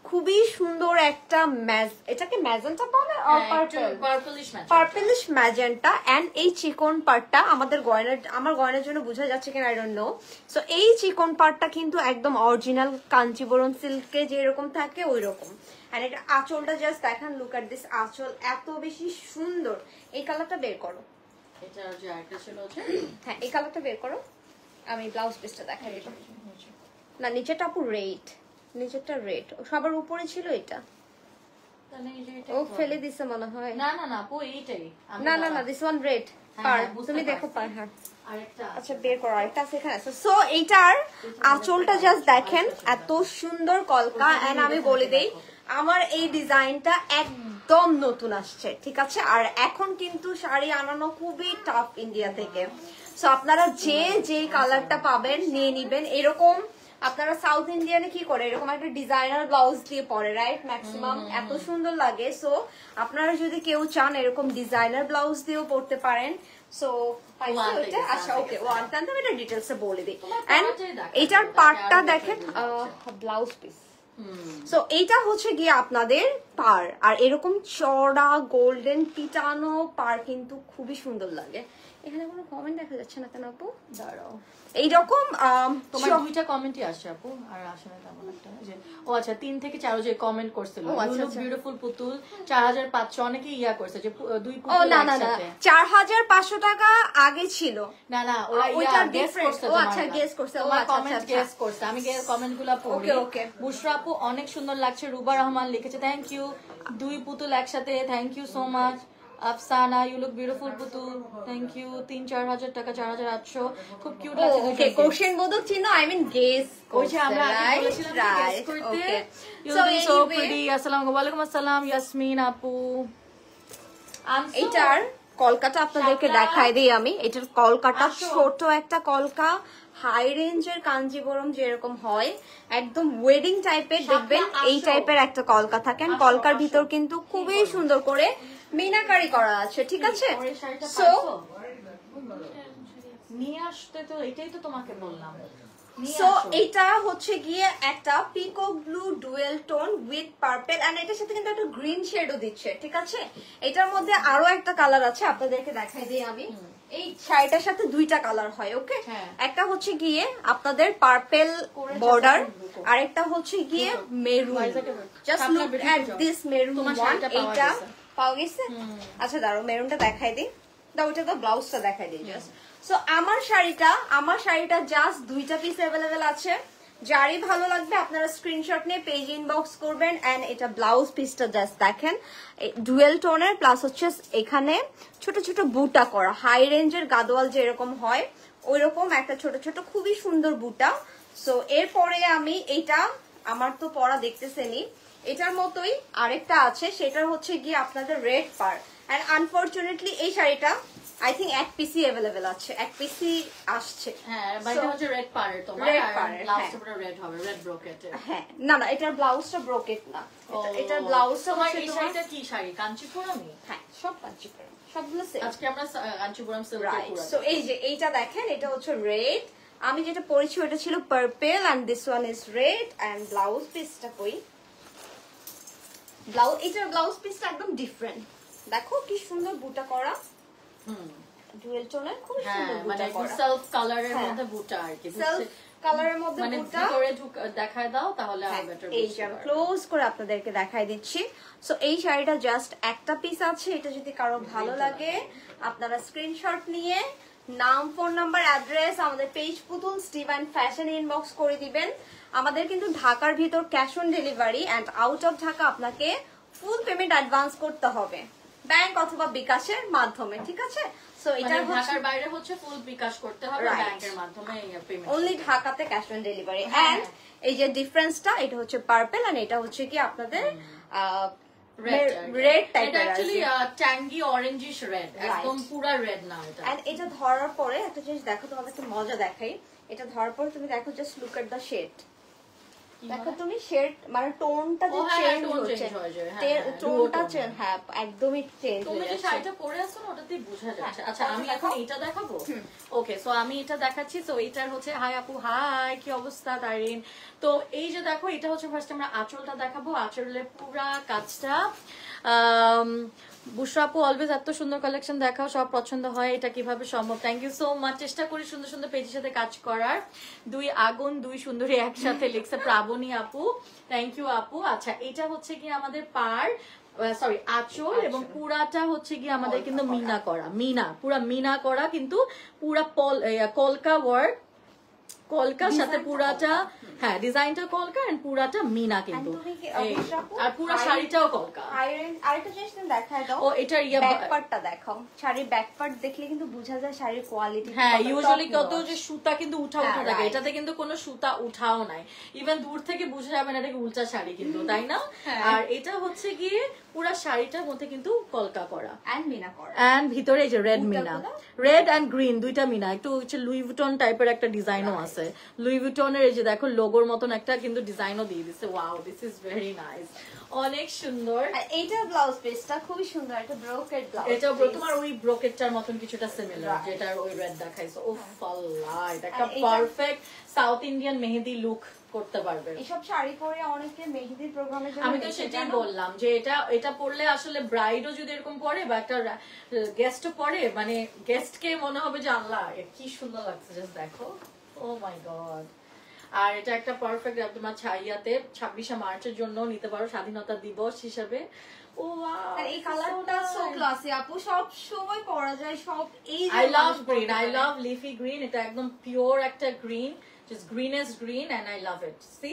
খুবই সুন্দর একটা এটাকে ম্যাজেন্টা বলে আর পার্পলিশ ম্যাজেন্টা, এন্ড এই চিকন পার্টটা আমার গয়নার জন্য বোঝা যাচ্ছে কিনা আই ডোন্ট নো। সো এই চিকন পার্টটা কিন্তু একদম অরিজিনাল কাঞ্চিবরম সিল্কে যেরকম থাকে ওই রকম। এন্ড এটা আঁচলটা জাস্ট দেখেন, লুক এট দিস আঁচল, এত বেশি সুন্দর। এই কালারটা বের করো। এটা যে আরেকটা ছিল হচ্ছে, হ্যাঁ এই কালারটা বের করো, আমি ব্লাউজ পিসটা দেখাই দিব। না নিচেটা আপু রেড, নিচেরটা রেড, সবার উপরে ছিল এটা। ও ফেলে দিছে মনে হয়। না না না আপু এইটাই। না না না, দিস ওয়ান রেড পার, তুমি দেখো পার। হ্যাঁ আচ্ছা বের করো, আরেকটা আছে এখানে আছে। সো এইটার আঁচলটা জাস্ট দেখেন, এত সুন্দর কলকা। এন্ড আমি বলে দেই আমার এই ডিজাইনটা একদম নতুন আসছে, ঠিক আছে? আর এখন কিন্তু শাড়ি আনানো খুবই টাফ ইন্ডিয়া থেকে। সো আপনারা যে কালারটা পাবেন নিয়ে নিবেন। এরকম আপনারা সাউথ ইন্ডিয়ানে কি করে এরকম একটা ডিজাইনার ব্লাউজ দিয়ে পরে, রাইট? ম্যাক্সিমাম এত সুন্দর লাগে। সো আপনারা যদি কেউ চান এরকম ডিজাইনার ব্লাউজ দিয়েও পরতে পারেন। সো আচ্ছা ওকে, ওয়ান টাইম আমি এটা ডিটেলসে বলে দিই। এন্ড এটার পার্টটা দেখেন, ব্লাউজ পিস সো এইটা হচ্ছে গিয়ে আপনাদের পার, আর এরকম চড়া গোল্ডেন পিটানো পার কিন্তু খুবই সুন্দর লাগে। এখানে কোনো কমেন্ট দেখা যাচ্ছে না কেন আপু? দাঁড়াও, এইরকম তোমার দুইটা কমেন্টই আসছে আপু, আর আসে না তেমন একটা। যে ও আচ্ছা 3 থেকে 4 যে কমেন্ট করছিল, ইউ লুক বিউটিফুল পুতুল 4500, অনেকে ইয়া করছে যে দুই ও পুতুল না না না, একসাথে। 4500 টাকা আগে ছিল। না না, ওরা ওইটা ইয়া গেস different। করছে। ও আচ্ছা, guess করছে। ও আচ্ছা, কমেন্ট আচ্ছা, গেস আচ্ছা। করছে, আমি কমেন্টগুলো পড়ি। Okay, okay. বুশরা আপু অনেক সুন্দর লাগছে, রুবা রহমান লিখেছে থ্যাংক ইউ, দুই পুতুল একসাথে thank you so much. Afsana you look beautiful পুতুল থ্যাংক ইউ, 3-4 হাজার টাকা, 4800, খুব কিউট লাগছে ওকে, কোশ্চেন বোধক চিহ্ন, আই মিন গেস ওই যে আমরা আগে বলেছিলাম যে গেস করতে। You look so pretty. আসসালামু আলাইকুম, আসসালাম ইয়াসমিন আপু। এটার কলকাতা আপনাদেরকে দেখাই দিই আমি। এটার কলকাতা ছোট একটা কলকা, হাই রেঞ্জের কাঞ্জিবরম যেরকম হয়, একদম ওয়েডিং টাইপের দেখবেন এই টাইপের একটা কলকা থাকে। কলকার ভিতর কিন্তু খুবই সুন্দর করে মিনাকারি করা আছে, ঠিক আছে? সো নিয়ে আসতে তো এটাই তো তোমাকে বললাম। সো এটা হচ্ছে গিয়ে একটা peacock blue dual tone with purple, and এটার সাথে কিন্তু একটা গ্রিন শেডও দিচ্ছে, ঠিক আছে? এটার মধ্যে আরো একটা কালার আছে, আপনাদেরকে দেখাই দিই আমি। এই শাড়িটার সাথে দুইটা কালার হয়, ওকে? একটা হচ্ছে গিয়ে আপনাদের পার্পল বর্ডার, আরেকটা হচ্ছে গিয়ে maroon. Just look at this maroon one. এইটা পাওয়া গেছে? আচ্ছা দাঁড়াও, মেরুনটা দেখাই দিই। দাও, ওটা তো ব্লাউজটা দেখাই দিই জাস্ট। সো আমার শাড়িটা জাস্ট দুইটা পিস অ্যাভেলেবেল আছে। যারই ভালো লাগবে আপনারা স্ক্রিনশট নিয়ে পেজ ইনবক্স করবেন। এন্ড এটা ব্লাউজ পিসটা জাস্ট দেখেন, ডুয়েল টোনের, প্লাস হচ্ছে এখানে ছোট ছোট বুটা করা, হাই রেঞ্জের গাদোয়াল যেরকম হয় ওইরকম একটা ছোট ছোট খুবই সুন্দর বুটা। সো এরপরে আমি এইটা, আমার তো পরা দেখতেছেনি, এটার মতোই আরেকটা আছে, সেটার হচ্ছে গিয়ে আপনাদের রেড পার। এন্ড আনফরচুনেটলি এই শাড়িটা আই থিঙ্ক এক পিসি অ্যাভেলেবেল আছে, এক পিসি আসছে। হ্যাঁ, বাইরে হচ্ছে রেড পাড়ের, তোমার red আর পাড়ের, ব্লাউজটা পুরো রেড হবে, রেড ব্রোকেটের। হ্যাঁ, না না, এটার ব্লাউজটা ব্রোকেট না, এটার ব্লাউজটা তোমার হচ্ছে এই তোমার, শাড়িটা কি শাড়ি? কাঞ্চিপুরমই? হ্যাঁ সব কাঞ্চিপুরম, সবগুলো সেম। আজকে আমরা কাঞ্চিপুরম সিল্কে রাইট। পুরো। সো এই যে এইটা দেখেন, এটা হচ্ছে রেড, আমি যেটা পরেছি ওটা ছিল purple, and this one is red. And blouse পিসটা কই? এটার ব্লাউজ পিসটা একদম ডিফারেন্ট, দেখো কি সুন্দর বুটা করা, ডুয়েল টোনের খুব সুন্দর বুটা মানে করা, সেলফ কালারের মধ্যে বুটা আর কি, সেলফ কালারের মধ্যে মানে বুটা। ভিতরে দেখায় দাও তাহলে আরো বেটার। এই যে আমি ক্লোজ করে আপনাদেরকে দেখাই দিচ্ছি। সো এই শাড়িটা জাস্ট একটা পিস আছে, এটা যদি কারো ভালো লাগে আপনারা স্ক্রিনশট নিয়ে নাম, ফোন নাম্বার, অ্যাড্রেস আমাদের পেজ পুতুল স্টিভান ফ্যাশন ইনবক্স করে দিবেন। আমাদের কিন্তু ঢাকার ভিতর cash on delivery, and out of Dhaka আপনাকে ফুল পেমেন্ট অ্যাডভান্স করতে হবে ব্যাংক অথবা বিকাশের মাধ্যমে, ঠিক আছে? সো এটা মানে ঢাকার বাইরে হচ্ছে ফুল বিকাশ করতে হবে, ব্যাংকের মাধ্যমে পেমেন্ট। অনলি ঢাকাতে ক্যাশ অন ডেলিভারি। এন্ড এই যে ডিফারেন্সটা, এটা হচ্ছে পার্পল, এন্ড এটা হচ্ছে কি আপনাদের রেড টাইপের, অ্যাকচুয়ালি ট্যাঙ্গি অরেঞ্জিশ রেড, একদম পুরা রেড না এটা। এন্ড এটা ধরার পরে একটা জিনিস দেখো, তোমাদেরকে মজা দেখাই। এটা ধরার পরে তুমি দেখো, just look at the shade, দেখো তুমি শেড, মানে টোনটা যে চেঞ্জ হচ্ছে, টোনটা চেঞ্জ, হ্যাঁ একদমই চেঞ্জ তুমি হয়ে যে যাচ্ছে। শাড়িটা পরে আছো না ওটাতেই বোঝা যাচ্ছে। আচ্ছা আমি এখন এটা দেখাবো। ওকে, সো আমি এটা দেখাচ্ছি। সো এটার হচ্ছে, হাই আপু, হাই, কি অবস্থা তারিন? তো এই যে দেখো, এটা হচ্ছে ফার্স্ট আমরা আঁচলটা দেখাবো, আঁচলের পুরা কাজটা। বুশরা আপু অলওয়েজ এত সুন্দর কালেকশন দেখাও, সব পছন্দ হয়, এটা কিভাবে সম্ভব? Thank you so much. চেষ্টা করি সুন্দর সুন্দর পেজের সাথে কাজ করার। দুই আগুন দুই সুন্দরী একসাথে লিখছে প্রাবণী আপু, থ্যাংক ইউ আপু। আচ্ছা, এটা হচ্ছে কি আমাদের পার, সরি আঁচল, এবং পুরাটা হচ্ছে কি আমাদের কিন্তু মিনা করা, পুরা মিনা করা, কিন্তু পুরা কলকা ওয়ার্ক, কলকার সাথে পুরাটা, হ্যাঁ ডিজাইনটা কলকা এন্ড পুরাটা মিনা কিন্তু, আর পুরা শাড়িটাও কলকা। আরেকটা জিনিস তুমি দেখাই দাও, ও এটা ব্যাক পার্টটা দেখাও। শাড়ির ব্যাক পার্ট দেখলে কিন্তু বোঝা যায় শাড়ির কোয়ালিটি। হ্যাঁ, ইউজুয়ালি কত যে সুতা কিন্তু উঠা থাকে, এটাতে কিন্তু কোনো সুতা উঠাও নাই, ইভেন দূর থেকে বুঝে যাবেন এটা কি উল্টা শাড়ি কিন্তু, তাই না? আর এটা হচ্ছে গিয়ে পুরা শাড়িটার মধ্যে কিন্তু কলকা করা এন্ড মিনা করা, এন্ড ভিতরে এই যে রেড মিনা, রেড এন্ড গ্রিন দুইটা মিনা, একটু হচ্ছে লুই ভুটন টাইপের একটা ডিজাইনও আছে। করছে। লুই ভিটনের এই যে দেখো লোগোর মতন একটা কিন্তু ডিজাইনও দিয়ে দিছে। Wow, this is very nice, অনেক সুন্দর। আর এইটা ব্লাউজ পিসটা খুবই সুন্দর, একটা ব্রোকেড ব্লাউজ। এটা তোমার ওই ব্রোকেটটার মতন কিছুটা সিমিলার, যেটার ওই রেড দেখাইছো। ওফ আল্লাহ, এটা একটা পারফেক্ট সাউথ ইন্ডিয়ান মেহেদি লুক করতে পারবে। এইসব শাড়ি পরে অনেকে মেহেদির প্রোগ্রামের জন্য, আমি তো সেটাই বললাম যে এটা পরলে আসলে ব্রাইডও যদি এরকম পরে বা একটা গেস্টও পরে, মানে গেস্টকে মনে হবে যে আল্লাহ কি সুন্দর লাগছে, জাস্ট দেখো। ও মাই গড। আর এটা একটা পারফেক্ট তোমার ছাইয়াতে 26শে মার্চের জন্য নিতে পারো, স্বাধীনতা দিবস হিসাবে। ও ওয়াও, আর এই কালারটা সো ক্লাসি আপু, সব সময় পরা যায়, সব এই I love green, I love leafy green. এটা একদম পিওর একটা green, just greenest green, and I love it. See,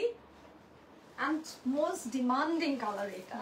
and most demanding color এটা।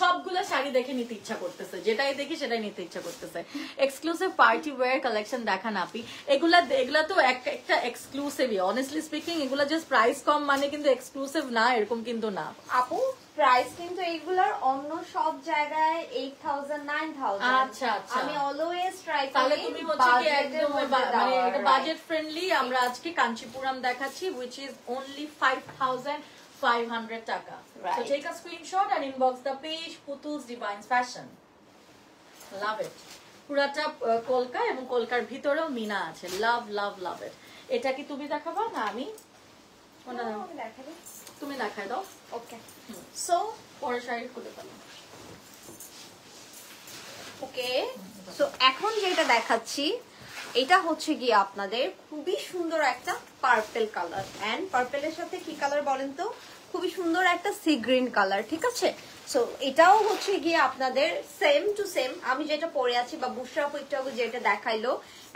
সবগুলো শাড়ি দেখে নিতে ইচ্ছা করতেছে, যেটাই দেখি সেটাই নিতে ইচ্ছা করতেছে। এক্সক্লুসিভ পার্টি ওয়্যার কালেকশন দেখান আপি। এগুলা তো একটা এক্সক্লুসিভই, অনেস্টলি স্পিকিং। এগুলা জাস্ট প্রাইস কম মানে কিন্তু এক্সক্লুসিভ না, এরকম কিন্তু না আপু। প্রাইস কিন্তু এইগুলার অন্য সব জায়গায় 8,000 9,000। আচ্ছা আচ্ছা, আমি অলওয়েজ ট্রাই করি। তাহলে তুমি হচ্ছে কি একদম মানে এটা বাজেট ফ্রেন্ডলি। আমরা আজকে কাঞ্চিপুরম দেখাচ্ছি, which is only 5,500 টাকা। So take a screenshot and inbox the page Putu's Divine Fashion. Love it. পুরাটা কলকা, এবং কলকার ভিতরেও মিনা আছে। লাভ লাভ লাভ ইট। এটা কি তুমি দেখাবা না আমি? তুমি দেখাই দাও। ওকে, সো পরের শাড়ি খুলে ফেলো। ওকে, সো এখন যেটা দেখাচ্ছি এটা হচ্ছে গিয়ে আপনাদের খুবই সুন্দর একটা পার্পল কালার। এন্ড পার্পলের সাথে কি কালার বলেন তো? খুবই সুন্দর একটা সি গ্রিন কালার, ঠিক আছে? সো এটাও হচ্ছে গিয়ে আপনাদের সেম টু সেম আমি যেটা পরে আছি, বা বুশরা আপু একটু আগে যেটা দেখাইলো,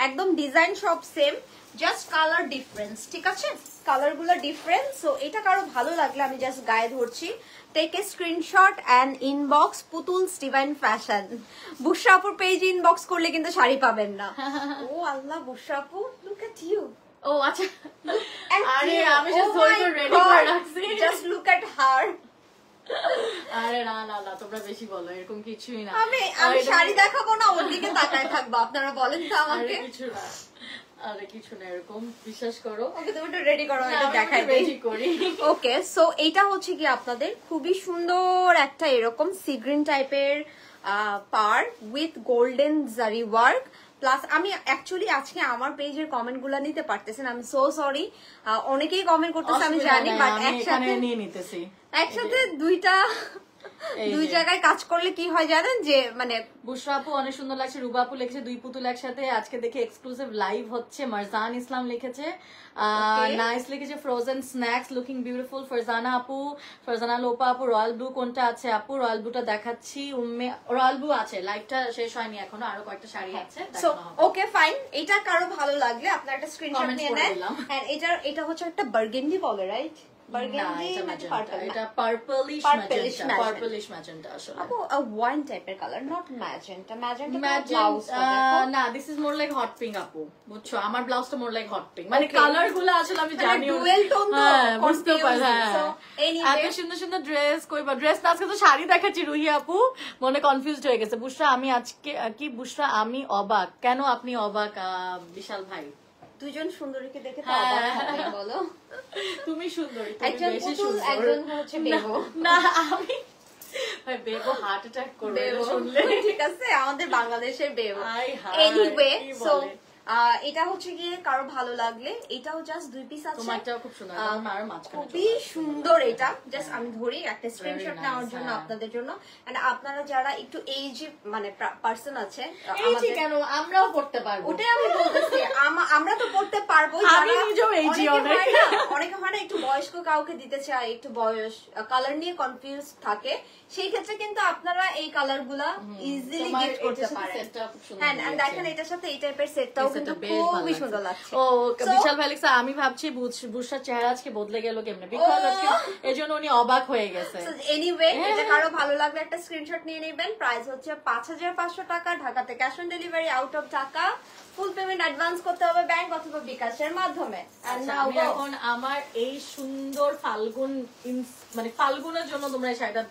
একদম ডিজাইন সব সেম, জাস্ট কালার ডিফারেন্স, ঠিক আছে? কালার গুলো ডিফারেন্স। সো এটা কারো ভালো লাগলে আমি জাস্ট গায়ে ধরছি, take a screenshot and inbox Putul's divine fashion. Bushra আপুর পেজে ইনবক্স করলে কিন্তু শাড়ি পাবেন না। ও আল্লাহ, বুশরা আপু, লুক এট ইউ। ও আচ্ছা, আরে আমি জাস্ট ধরে রেডি করে রাখছি। জাস্ট লুক এট হার। আরে না না না, তোমরা বেশি বলো, এরকম কিছুই না। আমি শাড়ি দেখাবো না, ওর দিকে তাকায় থাকবো। আপনারা বলেন তো আমাকে। কিছু না, আরে কিছু না, এরকম বিশ্বাস করো। ওকে, তুমি একটু রেডি করো, এটা দেখাই রেডি করি। ওকে, সো এইটা হচ্ছে কি আপনাদের খুবই সুন্দর একটা এরকম সি গ্রিন টাইপের পার উইথ গোল্ডেন জারি ওয়ার্ক। প্লাস আমি অ্যাকচুয়ালি আজকে আমার পেজের কমেন্ট গুলা নিতে পারতেছেন, আমি সো সরি। অনেকেই কমেন্ট করতেছে আমি জানি, বাট একসাথে নিয়ে নিতেছি, একসাথে দুই জায়গায় কাজ করলে কি হয় জানেন, যে মানে বুশরা আপু অনেক সুন্দর লাগছে, রুবা আপু লিখেছে দুই পুতুল একসাথে। আজকে দেখে এক্সক্লুসিভ লাইভ হচ্ছে। মারজান ইসলাম লিখেছে নাইস, লিখেছে frozen snacks looking beautiful. Farzana আপু, ফারজানা লোপা আপু, রয়্যাল ব্লু কোনটা আছে আপু? রয়্যাল ব্লুটা দেখাচ্ছি। রয়্যাল ব্লু আছে, লাইভটা শেষ হয়নি এখনো, আরো কয়েকটা শাড়ি আছে। ওকে ফাইন, এটা কারো ভালো লাগলে আপনার একটা স্ক্রিনশট নিয়ে নেন। এন্ড এটা হচ্ছে একটা বার্গেন্ডি বলে, রাইট? ওয়াইন টাইপের কালার, নট ম্যাজেন্টা। না, this is more like hot pink আপু, বুঝছো? আমার ব্লাউজটা মোর লাইক হট পিঙ্ক, মানে কালার গুলো আসলে আমি জানি বুঝতে পারি। এত সুন্দর সুন্দর ড্রেস, কইবা ড্রেস না, আজকে তো শাড়ি দেখাচ্ছি। রুহি আপু মনে কনফিউজড হয়ে গেছে। বুশরা আমি আজকে কি, বুশরা আমি অবাক। কেন আপনি অবাক বিশাল ভাই? দুজন সুন্দরীকে দেখে তো অবাক হবে, বলো? তুমি সুন্দরী, একজন পুতুল, একজন হচ্ছে বেবো। না আমি বেবো হার্ট অ্যাটাক করবে শুনলে। ঠিক আছে, আমাদের বাংলাদেশের বেবো। এনিওয়ে, সো এটা হচ্ছে গিয়ে কারো ভালো লাগলে, এটাও জাস্ট 2 পিস আছে। তোমারটাও খুব সুন্দর, আমার মাঝখানে খুবই সুন্দর। এটা জাস্ট আমি ধরি একটা স্ক্রিনশট নেওয়ার জন্য আপনাদের জন্য। এন্ড আপনারা যারা একটু এজ মানে পারসন আছে, আমাদের কেন আমরাও পড়তে পারবো, ওটাই আমি বলতেছি। আমরা তো পড়তে পারবো, আমি নিজেও এজি অনেকে হয় না একটু বয়স্ক কাউকে দিতে চায়, একটু বয়স কালার নিয়ে কনফিউজ থাকে, সেই ক্ষেত্রে কিন্তু আপনারা এই কালার গুলা ইজিলি গিফট করতে পারেন। হ্যাঁ, এন্ড দেখেন এটার সাথে এই টাইপের সেটটাও কিন্তু খুবই সুন্দর লাগছে। ও বিশাল ভাই লিখছে, আমি ভাবছি বুশরার চেহারা আজকে বদলে গেল কেমনে, বিকজ আজকে এজন্য উনি অবাক হয়ে গেছে। এনিওয়ে, এটা কারো ভালো লাগলে একটা স্ক্রিনশট নিয়ে নেবেন। প্রাইস হচ্ছে 5,500 টাকা, ঢাকাতে cash on delivery, out of Dhaka full payment advance করতে হবে ব্যাংক অথবা বিকাশের মাধ্যমে। আমি এখন আমার এই সুন্দর ফাল্গুন, মানে ফাল্গুনের জন্য তোমরা এই শাড়িটা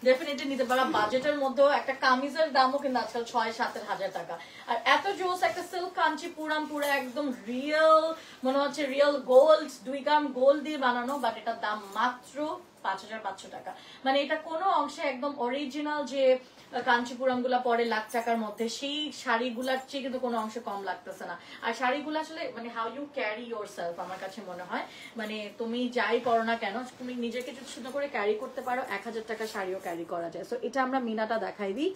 ডেফিনেটলি নিতে পারো। বাজেটের মধ্যেও একটা কামিজের দামও কিন্তু আজকাল 6-7 হাজার টাকা। আর এত জোস একটা সিল্ক কাঞ্চিপুরাম, পুরো একদম রিয়েল, মনে হচ্ছে রিয়েল গোল্ড, 2 গ্রাম গোল্ড দিয়ে বানানো, বাট এটার দাম মাত্র 5,500 টাকা। মানে এটা কোনো অংশে একদম অরিজিনাল যে কাঞ্চিপুরাম গুলা পরে লাখ টাকার মধ্যে, সেই শাড়িগুলার চেয়ে কিন্তু কোনো অংশে কম লাগতেছে না। আর শাড়িগুলো আসলে মানে how you carry yourself, আমার কাছে মনে হয় মানে তুমি যাই করো না কেন, তুমি নিজেকে যদি সুন্দর করে ক্যারি করতে পারো, 1000 টাকা শাড়িও ক্যারি করা যায়। সো এটা আমরা মিনাটা দেখাই দিই,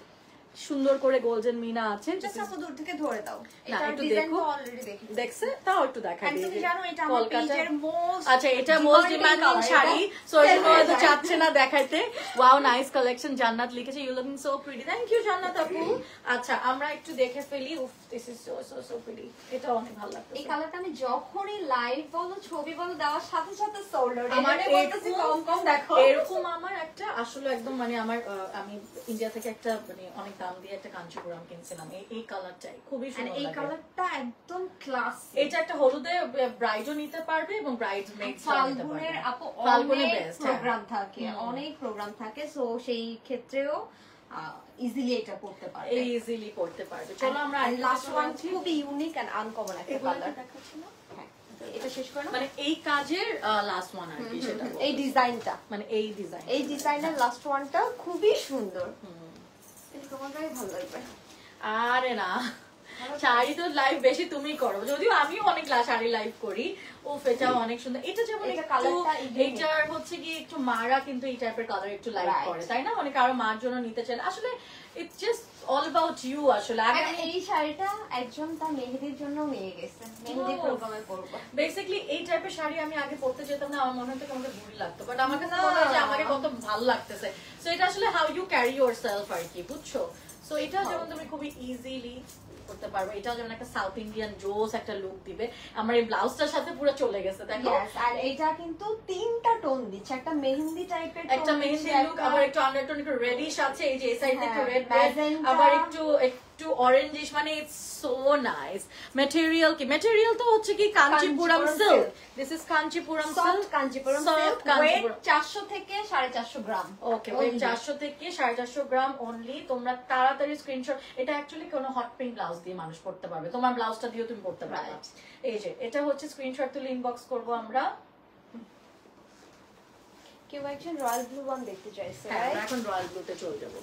সুন্দর করে গোল্ডেন মিনা আছে। জাস্ট আপু দূর থেকে ধরে দাও, না, এটা একটু ডিজাইন দেখো। তো অলরেডি দেখি দেখছে, তাও একটু দেখাই And দিই। তুমি জানো এটা আমার পেজের মোস্ট, আচ্ছা, এটা মোস্ট ডিমান্ডিং শাড়ি, সো এটা হয়তো চাচ্ছে না দেখাইতে। ওয়াও, নাইস কালেকশন, জান্নাত লিখেছে, you looking so pretty. Thank you Jannat আপু। আচ্ছা, আমরা একটু দেখে ফেলি। উফ, this is so so so pretty. এটা অনেক ভালো লাগছে। এই কালারটা আমি যখনই লাইভ বলো ছবি বলো দেওয়ার সাথে সাথে সোল্ড আউট। আমার বলতেছি কম কম দেখো, এরকম আমার একটা আসলে একদম মানে আমার আমি ইন্ডিয়া থেকে একটা মানে অনেক দাম দিয়ে একটা কাঞ্চিপুরাম কিনছিলাম, এই কালারটাই খুবই সুন্দর এই লাগে। কালারটা একদম ক্লাস। এটা একটা হলুদে ব্রাইডও নিতে পারবে এবং ব্রাইড মেডস নিতে পারবে। ফাল্গুনের আপু ফাল্গুনে অনেক বেস্ট প্রোগ্রাম থাকে, অনেক প্রোগ্রাম থাকে, সো সেই ক্ষেত্রেও ইজিলি এটা পড়তে পারবে, ইজিলি করতে পারবে। চলো আমরা লাস্ট ওয়ান খুবই ইউনিক এন্ড আনকমন একটা কালার। হ্যাঁ, এটা শেষ করে না, মানে এই কাজের লাস্ট ওয়ান আর কি, সেটা এই ডিজাইনটা, মানে এই ডিজাইন, এই ডিজাইনের লাস্ট ওয়ানটা খুবই সুন্দর। এটা তোমার গায়ে ভালো লাগবে। আরে না, শাড়ি তো লাইভ বেশি তুমি করো, যদিও আমিও অনেক শাড়ি লাইভ করি। ও এটাও অনেক সুন্দর। এটা যেমন একটু এইটার হচ্ছে কি একটু মারা, কিন্তু এই টাইপের কালার একটু লাইভ করে, তাই না? মানে কারো মার জন্য নিতে চাইলে আসলে it's just all about you. আসলে এই শাড়িটা একজন তার মেহেদির জন্য নিয়ে গেছে, মেহেদি প্রোগ্রামে পরবো। বেসিক্যালি এই টাইপের শাড়ি আমি আগে পরতে যেতাম না, আমার মনে হতো আমাকে বুড়ি লাগতো, বাট আমার কাছে মনে হয় যে আমাকে কত ভালো লাগতেছে। সো এটা আসলে how you carry yourself আর কি, বুঝছো? সো এটা যেমন তুমি খুবই ইজিলি করতে পারবে। এটাও যেমন একটা সাউথ ইন্ডিয়ান জোস একটা লুক দিবে। আমার এই ব্লাউজটার সাথে পুরো চলে গেছে, দেখো। আর এটা কিন্তু 3টা টোন দিচ্ছে, একটা মেহেন্দি টাইপের, একটা মেহেন্দি লুক, আবার একটু আন্ডারটোন, একটু রেডিশ আছে, এই যে এই সাইডে একটু রেড, আবার একটু অরেঞ্জিশ, মানে ইটস সো নাইস। ম্যাটেরিয়াল কি? ম্যাটেরিয়াল তো হচ্ছে কি Kanchipuram silk. This is Kanchipuram silk, Kanchipuram silk, weight 400 থেকে 450 গ্রাম। ওকে, ওয়েট 400 থেকে 450 গ্রাম অনলি। তোমরা তাড়াতাড়ি স্ক্রিনশট। এটা অ্যাকচুয়ালি কোনো হট পিঙ্ক ব্লাউজ দিয়ে মানুষ পড়তে পারবে, তোমার ব্লাউজটা দিয়েও তুমি পড়তে পারবে। এই যে এটা হচ্ছে স্ক্রিনশট তুলে ইনবক্স করবো আমরা। কেউ একজন রয়্যাল ব্লু ওয়ান দেখতে চাইছে, এখন রয়্যাল ব্লুতে চলে যাবো।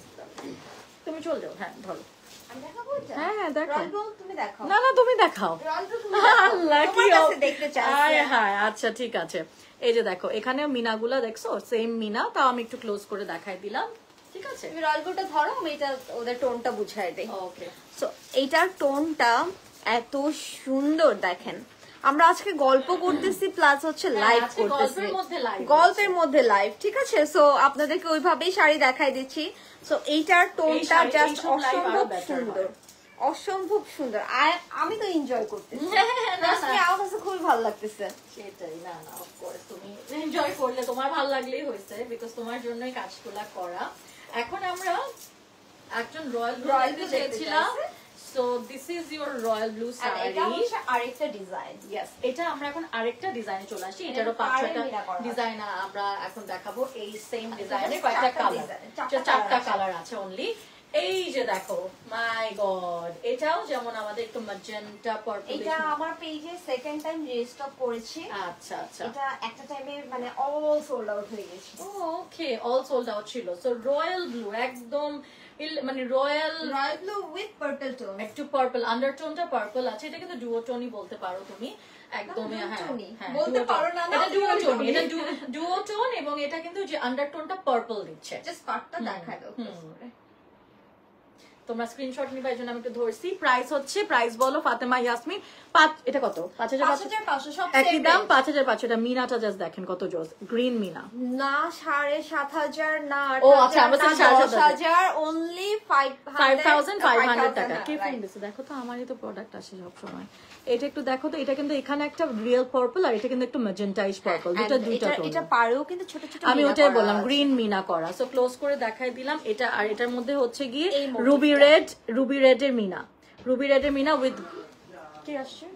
তুমি চলে যাও, হ্যাঁ ধরো। আমি দেখাবো এটা? হ্যাঁ, দেখো। রয়্যাল ব্লু তুমি দেখাও। না না, তুমি দেখাও। রয়্যাল ব্লু তুমি দেখাও, তোমার কাছে দেখতে চাইছে। হ্যাঁ, আচ্ছা ঠিক আছে। এই যে দেখো, এখানে মিনাগুলা দেখছো, সেম মিনা, তাও আমি একটু ক্লোজ করে দেখাই দিলাম, ঠিক আছে? তুমি রয়্যাল ব্লুটা ধরো, আমি এটা ওদের টোনটা বুঝাই দেই। ওকে, সো এইটার টোনটা এত সুন্দর, দেখেন আমরা আজকে গল্প করতেছি প্লাস হচ্ছে লাইভ করতেছি, গল্পের মধ্যে লাইভ, ঠিক আছে? সো আপনাদেরকে ওইভাবেই শাড়ি দেখাই দিচ্ছি। সো এইটার টোনটা জাস্ট অসম্ভব সুন্দর, অসম্ভব সুন্দর। আমি তো এনজয় করতেছি, আমার কাছে খুবই ভালো লাগতেছে। সেটাই, না না, অফকোর্স তুমি এনজয় করলে তোমার ভালো লাগলেই হয়েছে, বিকজ তোমার জন্যই কাজগুলা করা। এখন আমরা একজন রয়্যাল ব্লু চেয়েছিলাম, so this is your royal blue sari. এটা হচ্ছে আরেকটা ডিজাইন। ইয়েস, এটা আমরা এখন আরেকটা ডিজাইনে চলে আসি। এটারও 5-6টা ডিজাইন আমরা এখন দেখাবো। এই সেম ডিজাইনের কয়েকটা কালার, 4টা কালার আছে অনলি। এই যে দেখো, মাই গড, এটাও যেমন আমাদের একটু ম্যাজেন্টা পার্পল। এটা আমার পেজে সেকেন্ড টাইম রিস্টক করেছি। আচ্ছা আচ্ছা, এটা একটা টাইমে মানে অল সোল্ড আউট হয়ে গেছে। ওকে, অল সোল্ড আউট ছিল। সো রয়্যাল ব্লু একদম মানে royal blue with purple tone, একটু পার্পল, আন্ডারটোনটা পার্পল আছে। এটা কিন্তু ডুও টোনই বলতে পারো তুমি, একদমই। হ্যাঁ, বলতে পারো না, এটা ডুও টোন, এটা ডুও টোন, এবং এটা কিন্তু যে আন্ডারটোনটা পার্পল দিচ্ছে। জাস্ট পার্টটা দেখাই দাও। তোমরা স্ক্রিনশট নিবা, এই জন্য আমি একটু ধরছি। প্রাইস হচ্ছে, প্রাইস বলো ফাতেমা ইয়াসমিন। এটা কত? 5,500 সব একই দাম, 5,500। এটা মিনাটা জাস্ট দেখেন কত জোস, গ্রিন মিনা। না 7,500 না, ও আচ্ছা, আমরা 10,000 অনলি 5,500 টাকা। কে ফোন দিছে? দেখো তো, আমারই তো প্রোডাক্ট আসে সব সময়। এটা একটু দেখো তো, এটা কিন্তু এখানে একটা রিয়েল পার্পল, আর এটা কিন্তু একটু ম্যাজেন্টাইশ পার্পল, দুইটা টোন। এটা পারেও কিন্তু ছোট ছোট, আমি ওটাই বললাম, গ্রিন মিনা করা। সো ক্লোজ করে দেখাই দিলাম এটা। আর এটার মধ্যে হচ্ছে গিয়ে রুবি রেড এর মিনা, রুবি রেড এর মিনা উইথ কি আসছে।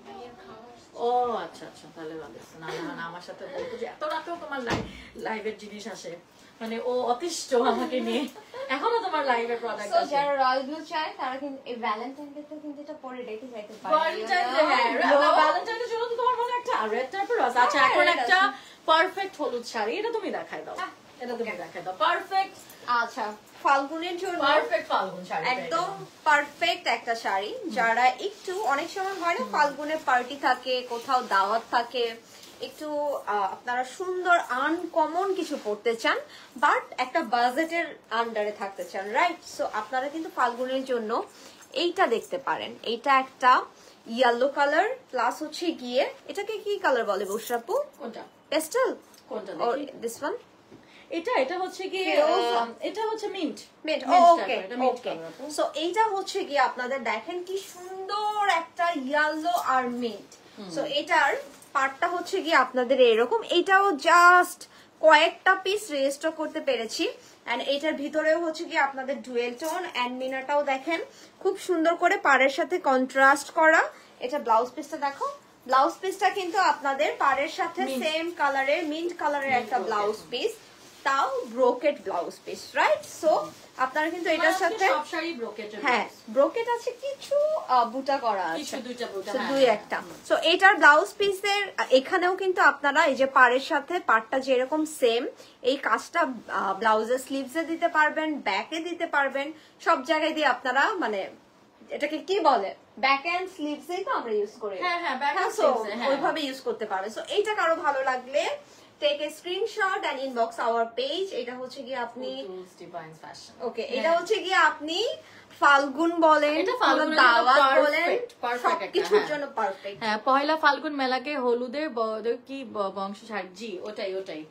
ও ও আচ্ছা আচ্ছা, তাহলে ভালো আছে। না না না, আমার সাথে বলতো যে এত রাতেও তোমার লাইভের জিনিস আসে, মানে ও অতিষ্ঠ আমাকে নিয়ে। এখনো তোমার লাইভের প্রোডাক্ট সো আছে। যারা রয়্যাল ব্লু চায় তারা কিন্তু এই ভ্যালেন্টাইন ডে তে কিন্তু এটা পরে রেখে যাইতে পারে। ভ্যালেন্টাইন ডে, হ্যাঁ ভ্যালেন্টাইনের জন্য তো তোমার মনে একটা রেড টাইপের আছে। আচ্ছা এখন red একটা আছে। পারফেক্ট হলুদ শাড়ি, এটা তুমি দেখাই দাও, এটা তুমি দেখাই দাও। পারফেক্ট আচ্ছা, ফাল্গুনের জন্য পারফেক্ট ফাল্গুন শাড়ি, একদম পারফেক্ট একটা শাড়ি। যারা একটু অনেক সময় হয় না ফাল্গুনের পার্টি থাকে, কোথাও দাওয়াত থাকে, একটু আপনারা সুন্দর আনকমন কিছু পড়তে চান বাট একটা বাজেটের আন্ডারে থাকতে চান, রাইট? সো আপনারা কিন্তু ফাল্গুনের জন্য এইটা দেখতে পারেন। এইটা একটা ইয়েলো কালার প্লাস হচ্ছে গিয়ে এটাকে কি কালার বলে বুশরাপু? কোনটা পেস্টেল কোনটা or দেখি? this one? এটা হচ্ছে কি, এটা হচ্ছে মিন্ট। মিন্ট, ওকে ওকে। সো এইটা হচ্ছে কি আপনাদের দেখেন কি সুন্দর একটা ইয়েলো আর মিন্ট। সো এটার পার্টটা হচ্ছে কি আপনাদের এরকম, এটাও জাস্ট কয়েকটা পিস রেজিস্টার করতে পেরেছি। এন্ড এটার ভিতরেও হচ্ছে কি আপনাদের ডুয়েল টোন এন্ড মিনাটাও দেখেন খুব সুন্দর করে পাড়ের সাথে কন্ট্রাস্ট করা। এটা ব্লাউজ পিসটা দেখো, ব্লাউজ পিসটা কিন্তু আপনাদের পাড়ের সাথে সেম কালারের মিন্ট কালারের একটা ব্লাউজ পিস, তাও brocade blouse piece, right? So আপনারা কিন্তু এটার সাথে সব শাড়ি ব্রোকেট, হ্যাঁ ব্রোকেট আছে, কিছু বুটা করা আছে, কিছু দুইটা বুটা, So, হ্যাঁ, দুই একটা। সো এটার ব্লাউজ পিসের এখানেও কিন্তু আপনারা এই যে পাড়ের সাথে পাড়টা যেরকম সেম, এই কাজটা ব্লাউজের স্লিভসে দিতে পারবেন, ব্যাকে দিতে পারবেন, সব জায়গায় দিয়ে আপনারা মানে এটাকে কি বলে ব্যাক এন্ড স্লিভসেই তো আমরা ইউজ করি, হ্যাঁ হ্যাঁ back and সো sleeves এ, হ্যাঁ। ওইভাবে ইউজ করতে পারবেন। সো এইটা কারো ভালো লাগলে take a screenshot and inbox our page. এটা হচ্ছে কি আপনি ডিভাইন ফ্যাশন, ওকে, এটা হচ্ছে কি আপনি ফাল্গুন বলেন, এটা ফাল্গুনের জন্য দাওয়াত perfect, বলেন, perfect একটা, সবকিছুর হ্যাঁ। জন্য পারফেক্ট। হ্যাঁ পয়লা ফাল্গুন মেলাকে হলুদের কি বংশ শাড়ি, জি ওটাই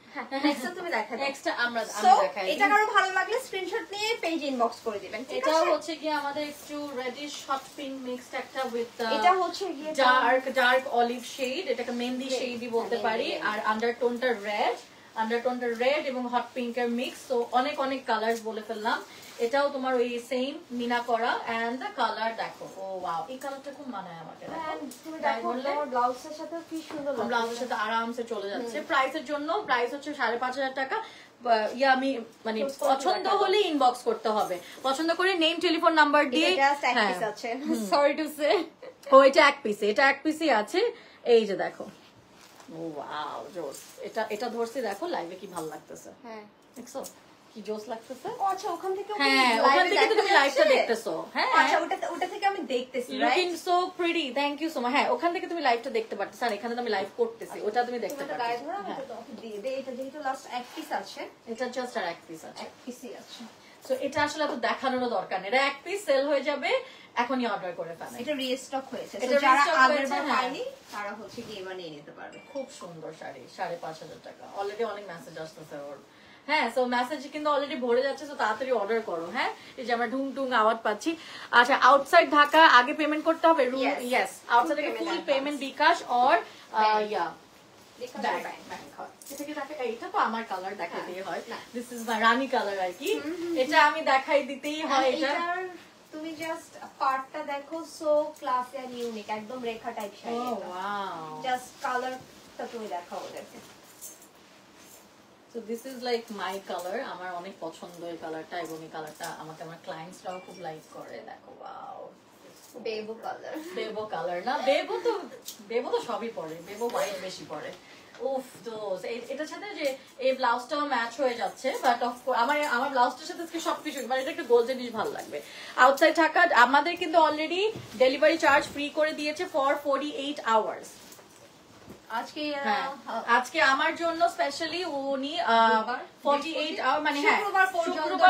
নেক্সট তুমি দেখা দাও। নেক্সট আমি সো দেখাই। এটা কারো ভালো লাগলে স্ক্রিনশট নিয়ে পেজ ইনবক্স করে দিবেন, ঠিক এটা আছে? হচ্ছে কি আমাদের একটু রেডিশ হট পিঙ্ক মিক্সড একটা উইথ এটা হচ্ছে গিয়ে ডার্ক অলিভ শেড, এটাকে মেহেন্দি শেডই বলতে পারি। আর আন্ডারটোনটা রেড এবং হট পিঙ্কের মিক্স, তো অনেক কালার্স বলে ফেললাম। এটাও তোমার ওই সেম মিনা করা এন্ড দ্য কালার দেখো, ও ওয়াও, এই কালারটা খুব মানায় আমাকে, দেখো তুমি দেখো তোমার ব্লাউজের সাথে কি সুন্দর লাগছে। ব্লাউজের সাথে আরামসে চলে যাচ্ছে। প্রাইসের জন্য প্রাইস হচ্ছে 5,500 টাকা। আমি মানে পছন্দ হলে ইনবক্স করতে হবে, পছন্দ করে নেম টেলিফোন নাম্বার দিয়ে। এটা জাস্ট এক পিস আছে, সরি টু সে। ও এটা এক পিসই আছে, এই যে দেখো, ও ওয়াও জোস। এটা ধরছি দেখো লাইভে কি ভালো লাগতেছে, হ্যাঁ দেখছো কি জোস লাগতেছে। ও আচ্ছা, ওখান থেকে হ্যাঁ ওখান থেকে তুমি লাইভটা দেখতেছো, হ্যাঁ আচ্ছা ওটা থেকে আমি দেখতেছি, looking right? So pretty, thank you so much. হ্যাঁ ওখান থেকে তুমি লাইভটা দেখতে পারতেছ, আর এখানে আমি লাইভ করতেছি, ওটা তুমি দেখতে তুমি গায়ে পারতেছো। ধরো, আমাকে তো দিয়ে দে। এটা যেহেতু লাস্ট এক পিস আছে, এটা জাস্ট আর এক পিস আছে, এক পিসই আছে। সো এটা আসলে তো দেখানোর দরকার নেই, এটা এক পিস সেল হয়ে যাবে, এখনই অর্ডার করে ফেলেন। এটা রিস্টক হয়েছে, এটা তো যারা restock আগের হয়েছে, বার হ্যাঁ। পায়নি তারা হচ্ছে কি এবার নিয়ে নিতে পারবে। খুব সুন্দর শাড়ি, 5,500 টাকা। অলরেডি অনেক মেসেজ আসতেছে ওর, হ্যাঁ সো মেসেজ কিন্তু অলরেডি ভরে যাচ্ছে, তো তাড়াতাড়ি অর্ডার করো। হ্যাঁ এই যে আমরা ঢুং আওয়াজ পাচ্ছি। আচ্ছা আউটসাইড ঢাকা আগে পেমেন্ট করতে হবে, Yes. ইয়েস আউটসাইড থেকে ফুল পেমেন্ট বিকাশ অর ইয়া দেখো ব্যাংক হয়। এটা কি দেখা, এইটা তো আমার কালার দেখাতেই হয়, this is my rani colour আর কি, এটা আমি দেখাই দিতেই হয়। এটা এটার তুমি জাস্ট পার্টটা দেখো, সো ক্লাসি এন্ড ইউনিক, একদম রেখা টাইপ ও শাড়ি। ওয়াও, জাস্ট কালারটা তুমি দেখাও ওদেরকে। So this is like my colour, আমার অনেক পছন্দ এই কালারটা, এবং এই কালারটা আমাকে আমার ক্লায়েন্টসরাও খুব লাইক করে। দেখো ওয়াও, বেবু কালার। বেবো কালার না, বেবো তো সবই পরে, বেবো হোয়াইট বেশি পরে। উফ দোস, এটার সাথে যে এই ব্লাউজটাও ম্যাচ হয়ে যাচ্ছে, বাট অফ আমার ব্লাউজটার সাথে সবকিছু, মানে এটা একটা গোল্ডেনিশ ভালো লাগবে। আউটসাইড ঢাকা আমাদের কিন্তু অলরেডি ডেলিভারি চার্জ ফ্রি করে দিয়েছে ফর 48 আওয়ার্স। আজকে আজকে আমার জন্য স্পেশালি উনি 48 আওয়ার, মানে হ্যাঁ শুক্রবার পর্যন্ত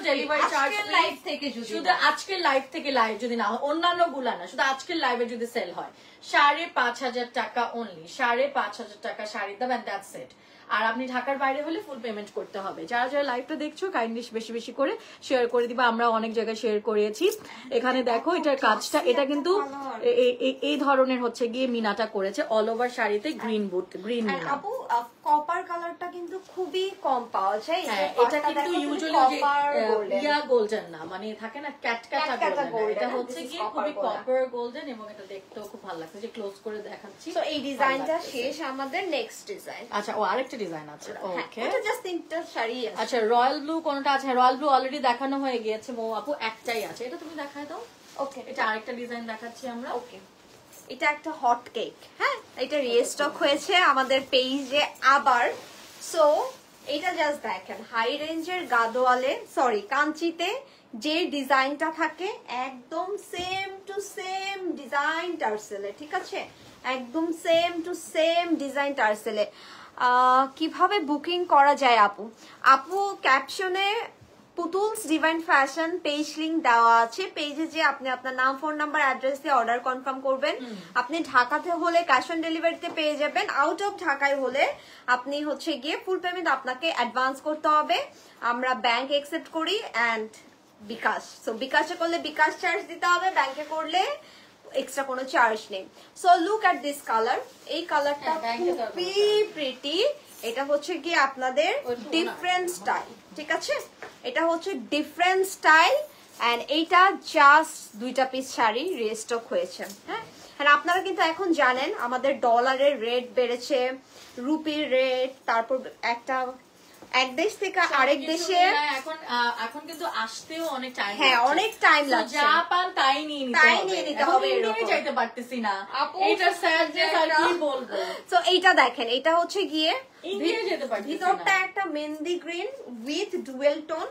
ডেলিভারি চার্জ লাইভ থেকে শুধু আজকের লাইভ থেকে লাইভ যদি না হয়, অন্যান্য গুলা না, শুধু আজকের লাইভে যদি সেল হয় 5,500 টাকা অনলি, 5,500 টাকা শাড়ির দাম, এন্ড দ্যাটস ইট। আর আপনি ঢাকার বাইরে হলে ফুল পেমেন্ট করতে হবে। যারা যারা লাইভটা দেখছো কাইন্ডলি বেশি বেশি করে শেয়ার করে দিবা, আমরা অনেক জায়গায় শেয়ার করিয়েছি। এখানে দেখো এটার কাজটা, এটা কিন্তু এই ধরনের হচ্ছে গিয়ে মিনাটা করেছে, অল ওভার শাড়িতে গ্রিন গ্রিন আর আপু কপার কালারটা কিন্তু খুবই কম পাওয়া যায়। হ্যাঁ, এটা কিন্তু ইউজুয়ালি ইয়া গোল্ডেন না, মানে থাকে না ক্যাটকাটা গোল্ডেন, এটা হচ্ছে কি খুবই কপার গোল্ডেন এবং এটা দেখতেও খুব ভালো লাগছে। যে ক্লোজ করে দেখাচ্ছি, তো এই ডিজাইনটা শেষ, আমাদের নেক্সট ডিজাইন। আচ্ছা, ও আরেকটা ডিজাইন আছে। ওকে, এটা জাস্ট তিনটা শাড়ি আছে। আচ্ছা, রয়্যাল ব্লু কোনটা আছে? রয়্যাল ব্লু অলরেডি দেখানো হয়ে গিয়েছে মৌ আপু, একটাই আছে, এটা তুমি দেখায় দাও। ওকে, এটা আরেকটা ডিজাইন দেখাচ্ছি আমরা। ওকে, এটা একটা হট কেক। হ্যাঁ, এটা রিস্টক হয়েছে আমাদের পেজে আবার। সো এটা জাস্ট দেখেন, হাই রেঞ্জের গাদোয়ালে সরি কাঞ্চিতে যে ডিজাইনটা থাকে একদম সেম টু সেম ডিজাইন টার্সেলে, ঠিক আছে, একদম সেম টু সেম ডিজাইন টার্সেলে। কিভাবে বুকিং করা যায় আপু? আপু ক্যাপশনে পুতুলস ডিভাইন ফ্যাশন পেজ লিংক দেওয়া আছে, পেজে যে আপনি আপনার নাম, ফোন নাম্বার, অ্যাড্রেস দিয়ে অর্ডার কনফার্ম করবেন। আপনি ঢাকাতে হলে ক্যাশ অন ডেলিভারিতে পেয়ে যাবেন। আউট অফ ঢাকায় হলে আপনি হচ্ছে গিয়ে ফুল পেমেন্ট আপনাকে অ্যাডভান্স করতে হবে। আমরা ব্যাংক অ্যাকসেপ্ট করি অ্যান্ড বিকাশ। সো বিকাশে করলে বিকাশ চার্জ দিতে হবে, ব্যাংকে করলে এক্সট্রা কোনো চার্জ নেই। So look at this colour, এই কালারটা খুবই প্রিটি। এটা হচ্ছে কি আপনাদের ডিফারেন্ট স্টাইল, ঠিক আছে, এটা হচ্ছে ডিফারেন্ট স্টাইল এন্ড এইটা জাস্ট 2টা পিস শাড়ি রিস্টক হয়েছে। হ্যাঁ, আর আপনারা কিন্তু এখন জানেন আমাদের ডলারের রেট বেড়েছে, রুপির রেট, তারপর এক দেশ থেকে আরেক দেশে এখন কিন্তু আসতেও অনেক টাইম, হ্যাঁ অনেক টাইম লাগছে, যা পান তাই নিয়ে নিতে হবে, এরকম যাইতে পারতেছি না। এটা স্যাডনেস, আর কি বলবো। সো এইটা দেখেন, এটা হচ্ছে গিয়ে ইন্ডিয়া যেতে পারতেছি না। ভিতরটা একটা mehendi green with dual tone,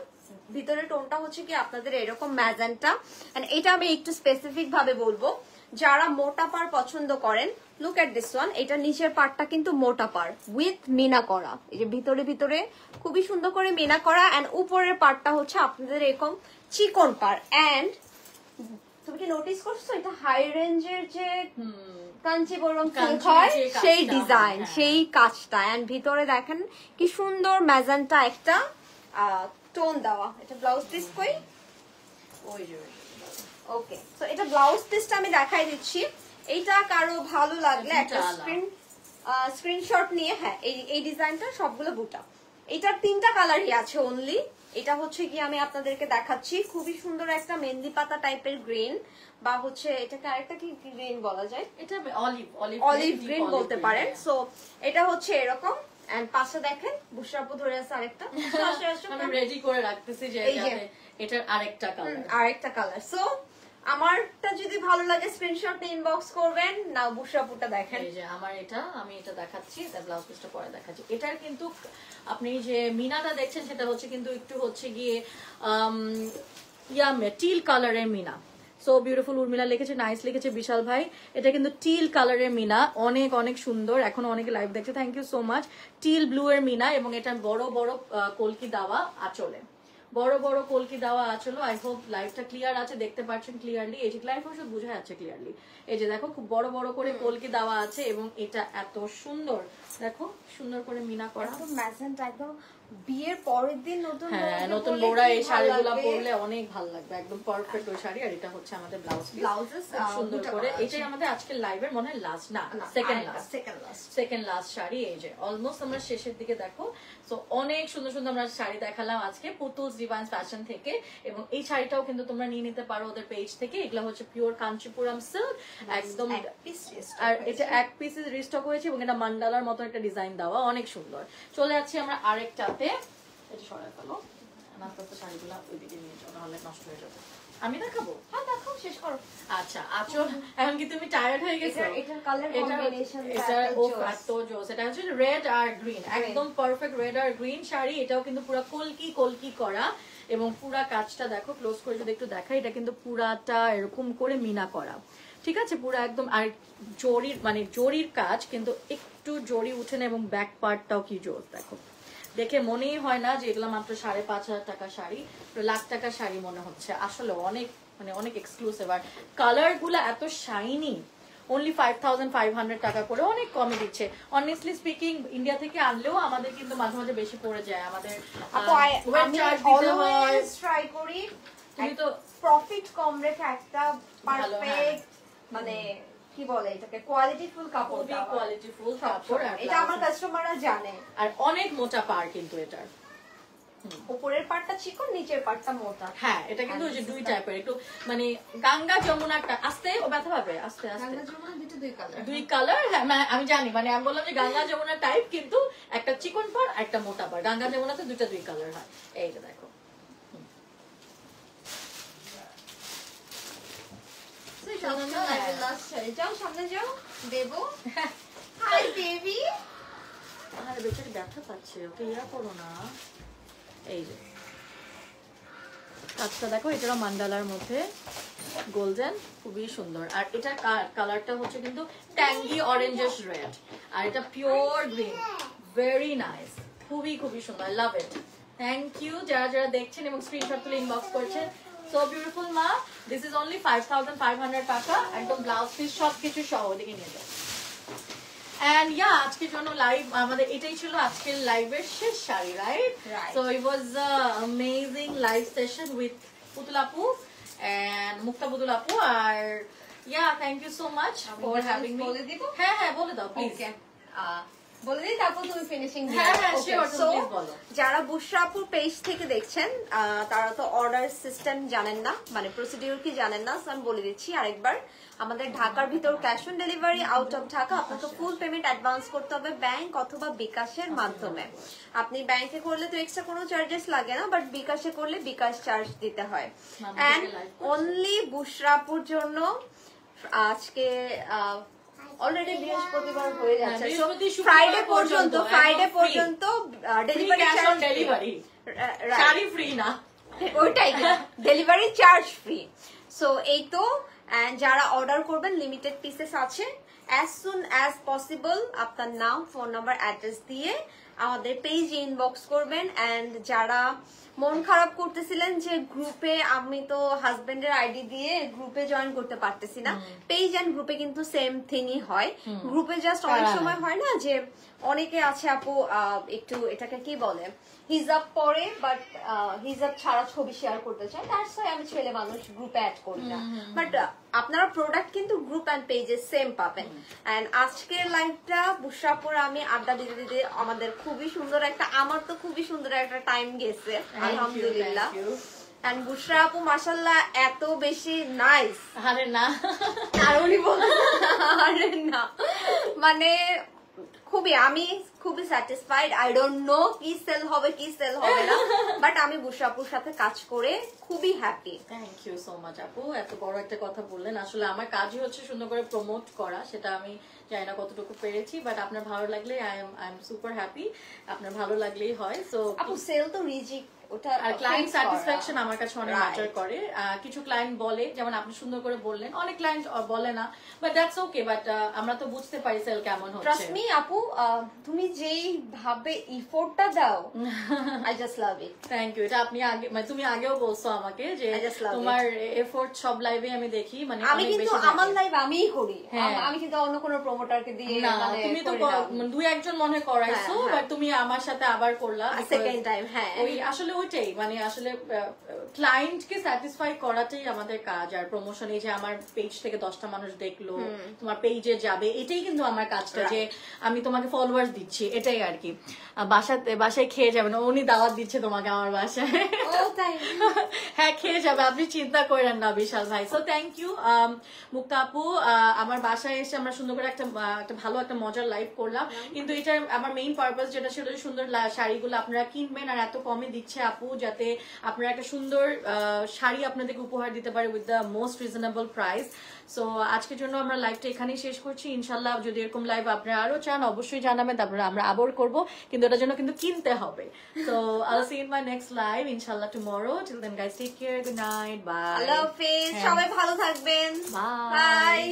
ভিতরের টোনটা হচ্ছে কি আপনাদের এরকম ম্যাজেন্টা। এন্ড এটা আমি একটু স্পেসিফিক ভাবে বলবো, যারা মোটা পার পছন্দ করেন, লুক এট দিস ওয়ান। এটা নিচের পার্টটা কিন্তু মোটা পার উইথ মিনা করা, এই যে ভিতরে ভিতরে খুবই সুন্দর করে মিনা করা, এন্ড উপরের পার্টটা হচ্ছে আপনাদের এরকম চিকন পার। এন্ড তুমি কি নোটিস করছো, এটা হাই রেঞ্জের যে কাঞ্চিপুরম সিল্ক হয় সেই ডিজাইন, সেই কাজটা। এন্ড ভিতরে দেখেন কি সুন্দর ম্যাজেন্টা একটা টোন দেওয়া। এটা ব্লাউজ পিস কই, ওই যে ওকে, সো এটা ব্লাউজ পিসটা আমি দেখাই দিচ্ছি। এইটা কারো ভালো লাগলে একটা স্ক্রিনশট নিয়ে, হ্যাঁ এই ডিজাইনটা সবগুলো বুটা, এটার 3টা কালারই আছে অনলি। এটা হচ্ছে কি আমি আপনাদেরকে দেখাচ্ছি, খুবই সুন্দর একটা মেহেন্দি পাতা টাইপের গ্রিন, বা হচ্ছে এটাকে আরেকটা কি গ্রিন বলা যায়, এটা অলিভ গ্রিন বলতে পারেন। সো এটা হচ্ছে এরকম, এন্ড পাশে দেখেন বুশরাপু ধরে আছে আরেকটা, আমি রেডি করে রাখতেছি যে এটার আরেকটা কালার। সো আমারটা যদি ভালো লাগে স্ক্রিনশট নিয়ে ইনবক্স করবেন, না বুশরাপুটা দেখেন। এই যে আমি এটা দেখাচ্ছি, তার ব্লাউজ পিসটা পরে দেখাচ্ছি। এটার কিন্তু আপনি যে মিনাটা দেখছেন সেটা হচ্ছে কিন্তু একটু হচ্ছে গিয়ে টিল কালারের মিনা। সো বিউটিফুল উর্মিলা লিখেছে, নাইস লিখেছে বিশাল ভাই। এটা কিন্তু টিল কালারের মিনা, অনেক অনেক সুন্দর। এখন অনেকে লাইভ দেখছে, thank you so much. Teal blue এর মিনা, এবং এটা বড় বড় কলকি দেওয়া আঁচলে, বড় বড় কলকি দেওয়া আঁচল। আই হোপ লাইভটা ক্লিয়ার আছে, দেখতে পাচ্ছেন ক্লিয়ারলি। এই যে লাইভ অবশ্য বোঝা যাচ্ছে ক্লিয়ারলি। এই যে দেখো খুব বড় বড় করে কলকি দেওয়া আছে, এবং এটা এত সুন্দর, দেখো সুন্দর করে মিনা করা, ম্যাজেন্টা একদম বিয়ের পরের দিন নতুন, হ্যাঁ নতুন বউরা এই শাড়িগুলো পরলে অনেক ভালো লাগবে, একদম পারফেক্ট ওই শাড়ি। আর এটা হচ্ছে আমাদের ব্লাউজেস সুন্দর করে। এটাই আমাদের আজকের লাইভের মনে হয় লাস্ট, না সেকেন্ড লাস্ট শাড়ি। এই যে অলমোস্ট আমরা শেষের দিকে, দেখো। সো অনেক সুন্দর সুন্দর আমরা শাড়ি দেখালাম আজকে পুতুলস ডিভাইন ফ্যাশন থেকে, এবং এই শাড়িটাও কিন্তু তোমরা নিয়ে নিতে পারো ওদের পেজ থেকে। এগুলো হচ্ছে পিওর কাঞ্চিপুরম সিল্ক, একদম। আর এটা এক পিস রিস্টক হয়েছে, এবং এটা মান্ডালার মতো একটা ডিজাইন দেওয়া, অনেক সুন্দর। চলে যাচ্ছি আমরা আরেকটাতে, এটা সরাই ফেলো, আস্তে আস্তে শাড়িগুলো ওইদিকে নিয়ে যাও, নাহলে নষ্ট হয়ে যাবে। আমি দেখাবো? হ্যাঁ দেখাও, শেষ করো। আচ্ছা, আঁচল এখন কি তুমি টায়ার্ড হয়ে গেছো? এটার কালার কম্বিনেশন এটা এত জোস। এটা হচ্ছে রেড আর গ্রিন, একদম পারফেক্ট রেড আর গ্রিন শাড়ি। এটাও কিন্তু পুরো কলকি করা, এবং পুরা কাজটা দেখো ক্লোজ করে যদি একটু দেখাই, এটা কিন্তু পুরাটা এরকম করে মিনা করা, ঠিক আছে, পুরো একদম। আর জরির কাজ কিন্তু একটু জরি উঠে না, এবং ব্যাক পার্টটাও কি জোস, দেখো দেখে মনেই হয় না যে এগুলো মাত্র 5,500 টাকা শাড়ি, লাখ টাকার শাড়ি মনে হচ্ছে। আসলে অনেক এক্সক্লুসিভ, আর কালার গুলা এত শাইনি। অনলি 5,500 টাকা করে, অনেক কমে দিচ্ছে। অনেস্টলি স্পিকিং, ইন্ডিয়া থেকে আনলেও আমাদের কিন্তু মাঝে মাঝে বেশি পড়ে যায়, আমাদের ট্রাই করি তুমি তো প্রফিট কম রেখে একটা পারফেক্ট, মানে কি কি বলে এটাকে কোয়ালিটিফুল কাপড়, খুবই কোয়ালিটিফুল কাপড়। আর এটা আমার কাস্টমাররা জানে। আর অনেক মোটা পাড় কিন্তু এটার, উপরের পাটটা চিকন, নিচের পাটটা মোটা। হ্যাঁ এটা কিন্তু ওই যে দুই টাইপের, একটু মানে গঙ্গা যমুনাটা আস্তে ও ব্যথা পাবে আস্তে আস্তে, দুই কালার। হ্যাঁ আমি জানি, মানে আমি বললাম যে গঙ্গা যমুনা টাইপ, কিন্তু একটা চিকন পাড় একটা মোটা পাড়। গঙ্গা যমুনাতে দুই কালার হয়। এইটা দেখো, যাও সামনে যাও, দেবো। Hi baby. আরে বেচারি ব্যথা পাচ্ছে, ওকে ইয়া করো না। এই যে কাজটা দেখো, এটারও মান্ডালার মধ্যে গোল্ডেন, খুবই সুন্দর। আর এটার কালারটা হচ্ছে কিন্তু ট্যাঙ্গি অরেঞ্জেস রেড, আর এটা পিওর গ্রিন, ভেরি নাইস, খুবই খুবই সুন্দর, I love it. Thank you যারা যারা দেখছেন এবং স্ক্রিনশট তুলে ইনবক্স করছেন। সো বিউটিফুল মা, দিস ইজ অনলি 5500 টাকা, একদম ব্লাউজ পিস সবকিছু সহ। ওদিকে নিয়ে যাও। And yeah, আজকের জন্য লাইভ আমাদের এটাই ছিল আজকের লাইভের শেষ sari, right? So it was an amazing live session with Putul Apu and Mukta Putul Apu. আর yeah, thank you so much for having me. বলে দিব? হ্যাঁ হ্যাঁ বলে দাও প্লিজ। বলে দিই, তারপর তুমি ফিনিশিং দিও। হ্যাঁ হ্যাঁ Okay, শিওর, so, প্লিজ বলো। যারা বুশরা আপুর পেজ থেকে দেখছেন তারা তো অর্ডার সিস্টেম জানেন না, মানে প্রসিডিউর কি জানেন না, আমি বলে দিচ্ছি আরেকবার। আমাদের ঢাকার ভিতর cash on delivery, out of Dhaka আপনাকে ফুল পেমেন্ট অ্যাডভান্স করতে হবে ব্যাংক অথবা বিকাশের মাধ্যমে। আপনি ব্যাংকে করলে তো এক্সট্রা কোনো চার্জেস লাগে না, বাট বিকাশে করলে বিকাশ চার্জ দিতে হয়। এন্ড অনলি বুশরা আপুর জন্য আজকে অলরেডি বৃহস্পতিবার হয়ে যাচ্ছে, ফ্রাইডে পর্যন্ত ডেলিভারি চার্জ, শাড়ি ফ্রি না, ওইটাই ডেলিভারি চার্জ ফ্রি। সো এই তো, যারা অর্ডার করবেন লিমিটেড পিসেস আছে, অ্যাজ সুন অ্যাজ পসিবল আপনার নাম, ফোন নাম্বার, অ্যাড্রেস দিয়ে আমাদের পেজে ইনবক্স করবেন। এন্ড যারা মন খারাপ করতেছিলেন যে গ্রুপে, আমি তো হাজবেন্ডের আইডি দিয়ে গ্রুপে জয়েন করতে পারতেছি না, পেজ এন্ড গ্রুপে কিন্তু সেম থিংই হয়। গ্রুপে জাস্ট অনেক সময় হয় না যে অনেকে আছে আপু একটু এটাকে কি বলে হিজাব পরে, বাট হিজাব ছাড়া ছবি শেয়ার করতে চায়, তার সাথে আমি ছেলে মানুষ গ্রুপে অ্যাড করি না, বাট আপনারা প্রোডাক্ট কিন্তু গ্রুপ এন্ড পেজে সেম পাবেন। এন্ড আজকের লাইভটা বুশরাপুর আমি আড্ডা দিতে দিতে আমাদের খুবই সুন্দর একটা, আমার তো খুবই সুন্দর একটা টাইম গেছে আলহামদুলিল্লাহ। এন্ড বুশরা আপু মাশাআল্লাহ এত বেশি নাইস। আরে না, আর উনি বলেন আরে না, মানে খুবই, আমি খুবই স্যাটিসফাইড। আই ডোন্ট নো কি সেল হবে কি সেল হবে না, বাট আমি বুশরাপুর সাথে কাজ করে খুবই happy. Thank you so much আপু, এত বড় একটা কথা বললেন। আসলে আমার কাজই হচ্ছে সুন্দর করে প্রমোট করা, সেটা আমি জানি না কতটুকু পেরেছি, বাট আপনার ভালো লাগলে আই এম সুপার হ্যাপি, আপনার ভালো লাগলেই হয়। সো আপু সেল তো রিজিক, ওটা আর ক্লায়েন্ট স্যাটিসফ্যাকশন আমার কাছে অনেক ম্যাটার করে। কিছু ক্লায়েন্ট বলে, যেমন আপনি সুন্দর করে বললেন, অনেক ক্লায়েন্ট বলে না, বাট দ্যাটস ওকে, বাট আমরা তো বুঝতে পারি সেল কেমন হচ্ছে। ট্রাস্ট মি আপু, তুমি যেই ভাবে ইফোর্টটা দাও, I just love it. Thank you. এটা আপনি আগে, মানে তুমি আগেও বলছো আমাকে যে তোমার এফোর্ট সব লাইভে আমি দেখি, মানে আমি কিন্তু আমার লাইভ আমিই করি, আমি কিন্তু অন্য কোনো প্রমোটারকে দিয়ে না, তুমি তো দুই একজন মনে করাইছো, বাট তুমি আমার সাথে আবার করলা সেকেন্ড টাইম। হ্যাঁ, ওই আসলে ওইটাই, মানে আসলে ক্লায়েন্টকে স্যাটিসফাই করাটাই আমাদের কাজ। আর প্রমোশন, এই যে আমার পেজ থেকে 10টা মানুষ দেখলো, তোমার পেজে যাবে, এটাই কিন্তু আমার কাজটা, যে আমি তোমাকে ফলোয়ার্স দিচ্ছি, এটাই আর কি। বাসায় খেয়ে যাবে না, উনি দাওয়াত দিচ্ছে তোমাকে আমার বাসায়। হ্যাঁ খেয়ে যাবে, আপনি চিন্তা করেন না বিশাল ভাই। সো থ্যাংক ইউ মুক্তা আপু, আমার বাসায় এসে আমরা সুন্দর করে একটা ভালো একটা মজার লাইভ করলাম, কিন্তু এটার আমার মেইন পারপাস যেটা ছিল সুন্দর শাড়িগুলো আপনারা কিনবেন, আর এত কমে দিচ্ছে আপু যাতে আপনারা একটা সুন্দর শাড়ি আপনাদেরকে উপহার দিতে পারে with the most reasonable price. So আজকের জন্য আমরা লাইভটা এখানেই শেষ করছি। ইনশাল্লাহ যদি এরকম লাইভ আপনারা আরো চান অবশ্যই জানাবেন, তারপরে আমরা আবার করবো, কিন্তু এটার জন্য কিন্তু কিনতে হবে। So I'll see you in my next live inshallah tomorrow. Till then guys, take care, good night, bye. আল্লাহ হাফেজ, সবাই ভালো থাকবেন, Bye. বাই।